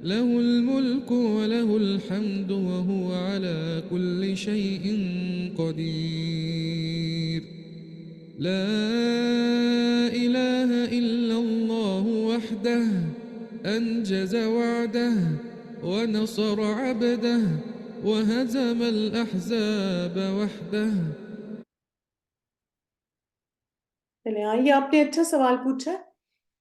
له الملك وله الحمد وهو على كل شيء قدير لا إله إلا الله وحده أنجز وعده ونصر عبده وهزم الأحزاب وحده۔ چلے آئیے، آپ نے اچھا سوال پوچھا ہے۔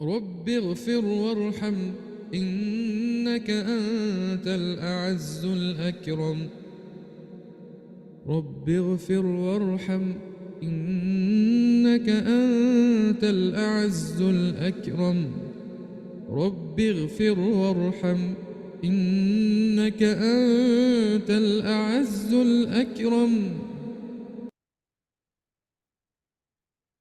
رب اغفر وارحم إنك أنت الأعز الأكرم رب اغفر وارحم إنك أنت الأعز الأكرم رب اغفر وارحم إنك أنت الأعز الأكرم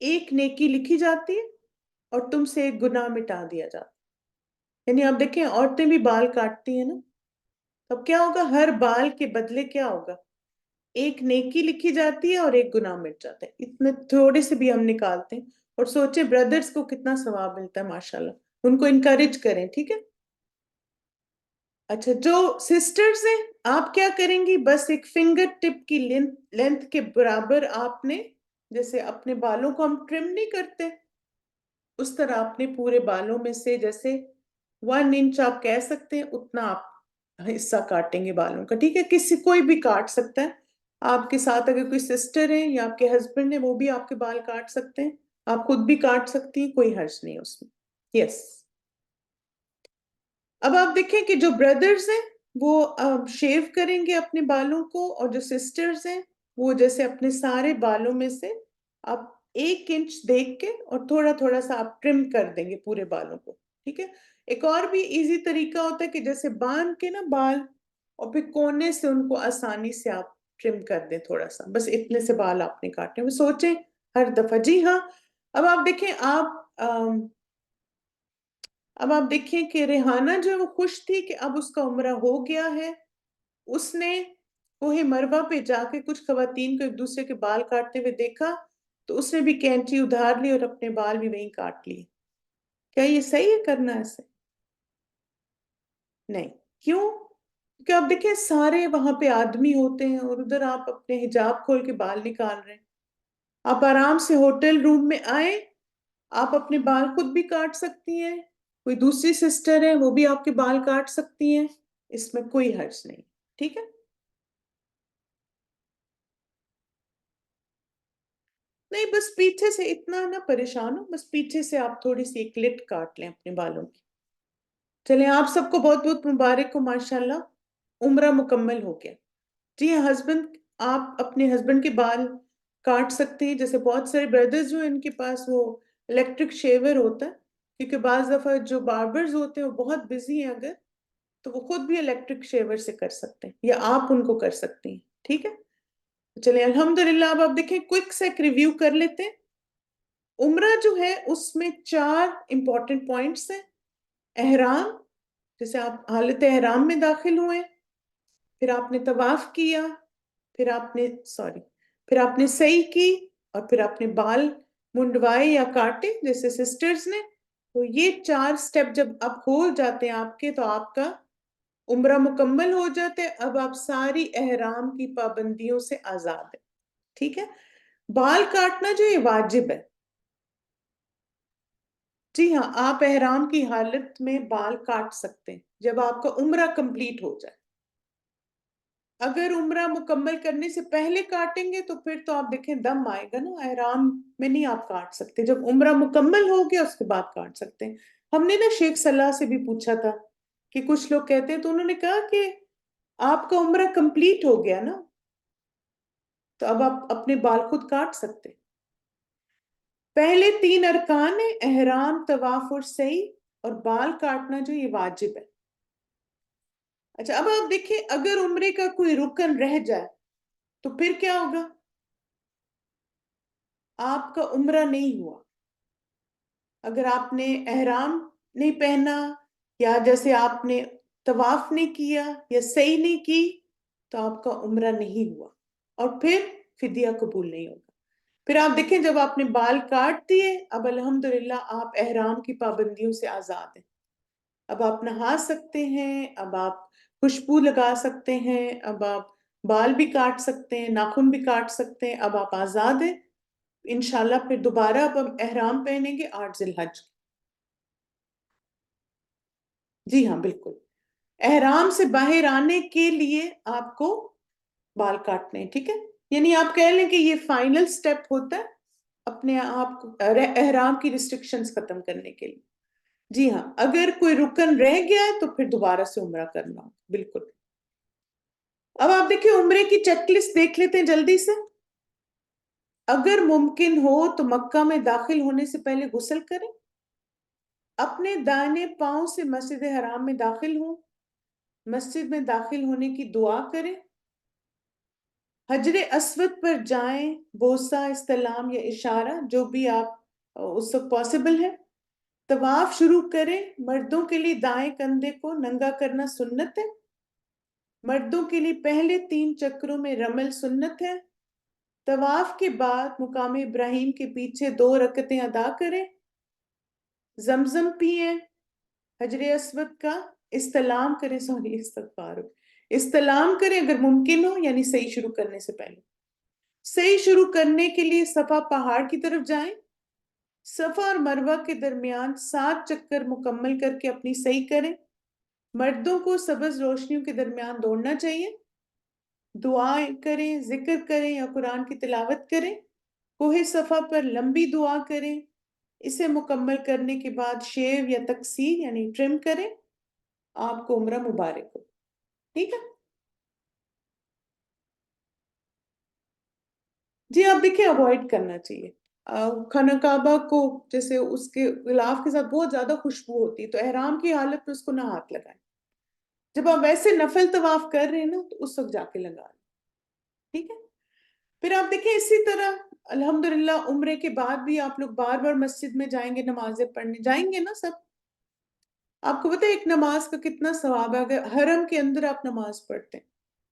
ایک نیکی لکھی جاتی ہے اور تم سے ایک گناہ مٹا دیا جاتا ہے. یعنی آپ دیکھیں عورتیں بھی بال کاٹتی ہیں نا، تب کیا ہوگا؟ ہر بال کے بدلے کیا ہوگا؟ ایک نیکی لکھی جاتی ہے اور ایک گناہ مٹ جاتا ہے. اتنے تھوڑے سے بھی ہم نکالتے ہیں اور سوچیں بردرز کو کتنا ثواب ملتا ہے. ماشاءاللہ ان کو انکریج کریں. ٹھیک ہے. اچھا، جو سسٹرز ہیں آپ کیا کریں گی؟ بس ایک فنگر ٹپ کی لینتھ کے برابر آپ نے، جیسے اپنے بالوں کو ہم ٹرم نہیں کرتے اس طرح اپنے پورے بالوں میں سے جیسے 1 انچ آپ کہہ سکتے ہیں اتنا آپ حصہ کاٹیں گے بالوں کا. ٹھیک ہے. کسی کوئی بھی کاٹ سکتا ہے. آپ کے ساتھ اگر کوئی سسٹر ہے یا آپ کے ہسبینڈ ہے وہ بھی آپ کے بال کاٹ سکتے ہیں. آپ خود بھی کاٹ سکتی ہیں، کوئی حرج نہیں اس میں. یس. اب آپ دیکھیں کہ جو بردرز ہیں وہ شیو کریں گے اپنے بالوں کو، اور جو سسٹرز ہیں وہ جیسے اپنے سارے بالوں میں سے آپ 1 انچ دیکھ کے اور تھوڑا تھوڑا سا آپ ٹرم کر دیں گے پورے بالوں کو. ٹھیک ہے. ایک اور بھی ایزی طریقہ ہوتا ہے کہ جیسے باندھ کے نا بال اور پھر کونے سے ان کو آسانی سے آپ ٹرم کر دیں تھوڑا سا. بس اتنے سے بال آپ نے کاٹنے. وہ سوچیں ہر دفعہ. جی ہاں. اب آپ دیکھیں اب آپ دیکھیں کہ ریحانہ جو ہے وہ خوش تھی کہ اب اس کا عمرہ ہو گیا ہے. اس نے کوہ مروہ پہ جا کے کچھ خواتین کو ایک دوسرے کے بال کاٹتے ہوئے دیکھا تو اس نے بھی کینچی ادھار لی اور اپنے بال بھی وہیں کاٹ لیے. کیا یہ صحیح ہے کرنا ایسے؟ نہیں. کیوں؟ کیونکہ آپ دیکھیں سارے وہاں پہ آدمی ہوتے ہیں اور ادھر آپ اپنے حجاب کھول کے بال نکال رہے ہیں. آپ آرام سے ہوٹل روم میں آئیں، آپ اپنے بال خود بھی کاٹ سکتی ہیں، کوئی دوسری سسٹر ہے وہ بھی آپ کے بال کاٹ سکتی ہیں. اس میں کوئی حرج نہیں. ٹھیک ہے. نہیں، بس پیچھے سے اتنا نہ پریشان ہو، بس پیچھے سے آپ تھوڑی سی ایک کلپ کاٹ لیں اپنے بالوں کی. چلیں آپ سب کو بہت بہت مبارک ہو. ماشاءاللہ عمرہ مکمل ہو گیا. جی ہاں. ہسبینڈ، آپ اپنے ہسبینڈ کے بال کاٹ سکتے ہیں. جیسے بہت سارے بردرز جو ہیں ان کے پاس وہ الیکٹرک شیور ہوتا ہے، کیونکہ بعض دفعہ جو باربرز ہوتے ہیں وہ بہت بزی ہیں اگر، تو وہ خود بھی الیکٹرک شیور سے کر سکتے ہیں یا آپ ان کو کر سکتی ہیں. ٹھیک ہے. چلیں الحمدللہ. اب آپ دیکھیں کوئک سے ایک ریویو کر لیتے ہیں. عمرہ جو ہے اس میں 4 امپورٹنٹ پوائنٹس ہیں. احرام، جیسے آپ حالت احرام میں داخل ہوئے، پھر آپ نے طواف کیا، پھر آپ نے سعی کی، اور پھر آپ نے بال منڈوائے یا کاٹے جیسے سسٹرز نے. تو یہ 4 سٹیپ جب اب ہو جاتے ہیں آپ کے تو آپ کا عمرہ مکمل ہو جاتا ہے. اب آپ ساری احرام کی پابندیوں سے آزاد ہیں. ٹھیک ہے. بال کاٹنا جو یہ واجب ہے. جی ہاں. آپ احرام کی حالت میں بال کاٹ سکتے ہیں جب آپ کا عمرہ کمپلیٹ ہو جائے. اگر عمرہ مکمل کرنے سے پہلے کاٹیں گے تو پھر تو آپ دیکھیں دم آئے گا نا. احرام میں نہیں آپ کاٹ سکتے. جب عمرہ مکمل ہو گیا اس کے بعد کاٹ سکتے ہیں. ہم نے نا شیخ صلاح سے بھی پوچھا تھا کہ کچھ لوگ کہتے ہیں، تو انہوں نے کہا کہ آپ کا عمرہ کمپلیٹ ہو گیا نا، تو اب آپ اپنے بال خود کاٹ سکتے. پہلے 3 ارکان ہیں، احرام، طواف اور سعی، اور بال کاٹنا جو یہ واجب ہے. اچھا، اب آپ دیکھیں اگر عمرے کا کوئی رکن رہ جائے تو پھر کیا ہوگا؟ آپ کا عمرہ نہیں ہوا. اگر آپ نے احرام نہیں پہنا، یا جیسے آپ نے طواف نہیں کیا یا سعی نہیں کی، تو آپ کا عمرہ نہیں ہوا اور پھر فدیہ قبول نہیں ہوگا. پھر آپ دیکھیں جب آپ نے بال کاٹ دیے، اب الحمدللہ آپ احرام کی پابندیوں سے آزاد ہیں. اب آپ نہا سکتے ہیں، اب آپ خوشبو لگا سکتے ہیں، اب آپ بال بھی کاٹ سکتے ہیں، ناخن بھی کاٹ سکتے ہیں. اب آپ آزاد ہیں. انشاءاللہ پھر دوبارہ اب ہم احرام پہنیں گے 8 ذی الحج. جی ہاں بالکل. احرام سے باہر آنے کے لیے آپ کو بال کاٹنے ہیں. ٹھیک ہے. یعنی آپ کہہ لیں کہ یہ فائنل سٹیپ ہوتا ہے اپنے آپ احرام کی ریسٹرکشنز ختم کرنے کے لیے. جی ہاں. اگر کوئی رکن رہ گیا ہے تو پھر دوبارہ سے عمرہ کرنا. بالکل. اب آپ دیکھیں عمرے کی چیک لسٹ دیکھ لیتے ہیں جلدی سے. اگر ممکن ہو تو مکہ میں داخل ہونے سے پہلے غسل کریں. اپنے دائیں پاؤں سے مسجد حرام میں داخل ہوں. مسجد میں داخل ہونے کی دعا کریں. حجر اسود پر جائیں، بوسہ، استلام یا اشارہ جو بھی آپ اس وقت پاسبل ہے. طواف شروع کریں. مردوں کے لیے دائیں کندھے کو ننگا کرنا سنت ہے. مردوں کے لیے پہلے 3 چکروں میں رمل سنت ہے. طواف کے بعد مقام ابراہیم کے پیچھے 2 رکعتیں ادا کریں. زمزم پئیں. حجر اسود کا استلام کریں، استغفار، استلام کریں اگر ممکن ہو، یعنی صحیح شروع کرنے سے پہلے. صحیح شروع کرنے کے لیے صفا پہاڑ کی طرف جائیں. صفا اور مروہ کے درمیان 7 چکر مکمل کر کے اپنی صحیح کریں. مردوں کو سبز روشنیوں کے درمیان دوڑنا چاہیے. دعائیں کریں، ذکر کریں یا قرآن کی تلاوت کریں. کوہ صفا پر لمبی دعا کریں. اسے مکمل کرنے کے بعد شیو یا تقصیر یعنی ٹرم کریں. آپ کو عمرہ مبارک ہو. ٹھیک ہے جی. آپ دیکھیں اوائڈ کرنا چاہیے خانہ کعبہ کو، جیسے اس کے غلاف کے ساتھ بہت زیادہ خوشبو ہوتی ہے، تو احرام کی حالت میں اس کو نہ ہاتھ لگائیں. جب آپ ویسے نفل طواف کر رہے ہیں نا تو اس وقت جا کے لگا لیں. ٹھیک ہے. پھر آپ دیکھیں اسی طرح الحمدللہ عمرے کے بعد بھی آپ لوگ بار بار مسجد میں جائیں گے، نمازیں پڑھنے جائیں گے نا سب. آپ کو پتہ ہے ایک نماز کا کتنا ثواب ہے؟ اگر حرم کے اندر آپ نماز پڑھتے ہیں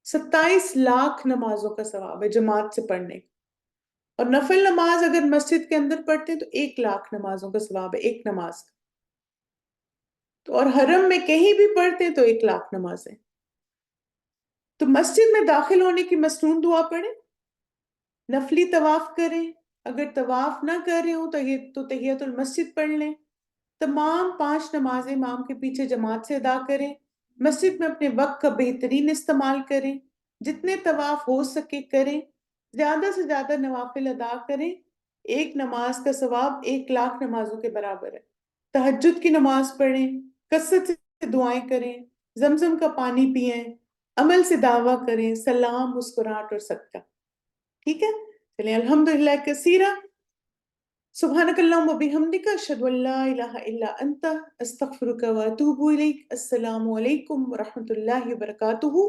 27 لاکھ نمازوں کا ثواب ہے جماعت سے پڑھنے. اور نفل نماز اگر مسجد کے اندر پڑھتے ہیں تو 1 لاکھ نمازوں کا ثواب ہے ایک نماز کا. تو اور حرم میں کہیں بھی پڑھتے ہیں تو 1 لاکھ نمازیں. تو مسجد میں داخل ہونے کی مسنون دعا پڑھیں. نفلی طواف کریں. اگر طواف نہ کر رہے ہوں تو تحیت المسجد پڑھ لیں. تمام 5 نمازیں امام کے پیچھے جماعت سے ادا کریں. مسجد میں اپنے وقت کا بہترین استعمال کریں. جتنے طواف ہو سکے کریں. زیادہ سے زیادہ نوافل ادا کریں. ایک نماز کا ثواب 1 لاکھ نمازوں کے برابر ہے. تہجد کی نماز پڑھیں. کثرت سے دعائیں کریں. زمزم کا پانی پئیں. عمل سے دعویٰ کریں. سلام، مسکراہٹ اور صدقہ. ٹھیک ہے. چلیں الحمدللہ کثیرہ. سبحانک اللہم و بحمدک، اشہد ان لا الہ الا انت، استغفرک و اتوب الیک. السلام علیکم ورحمۃ اللہ وبرکاتہ.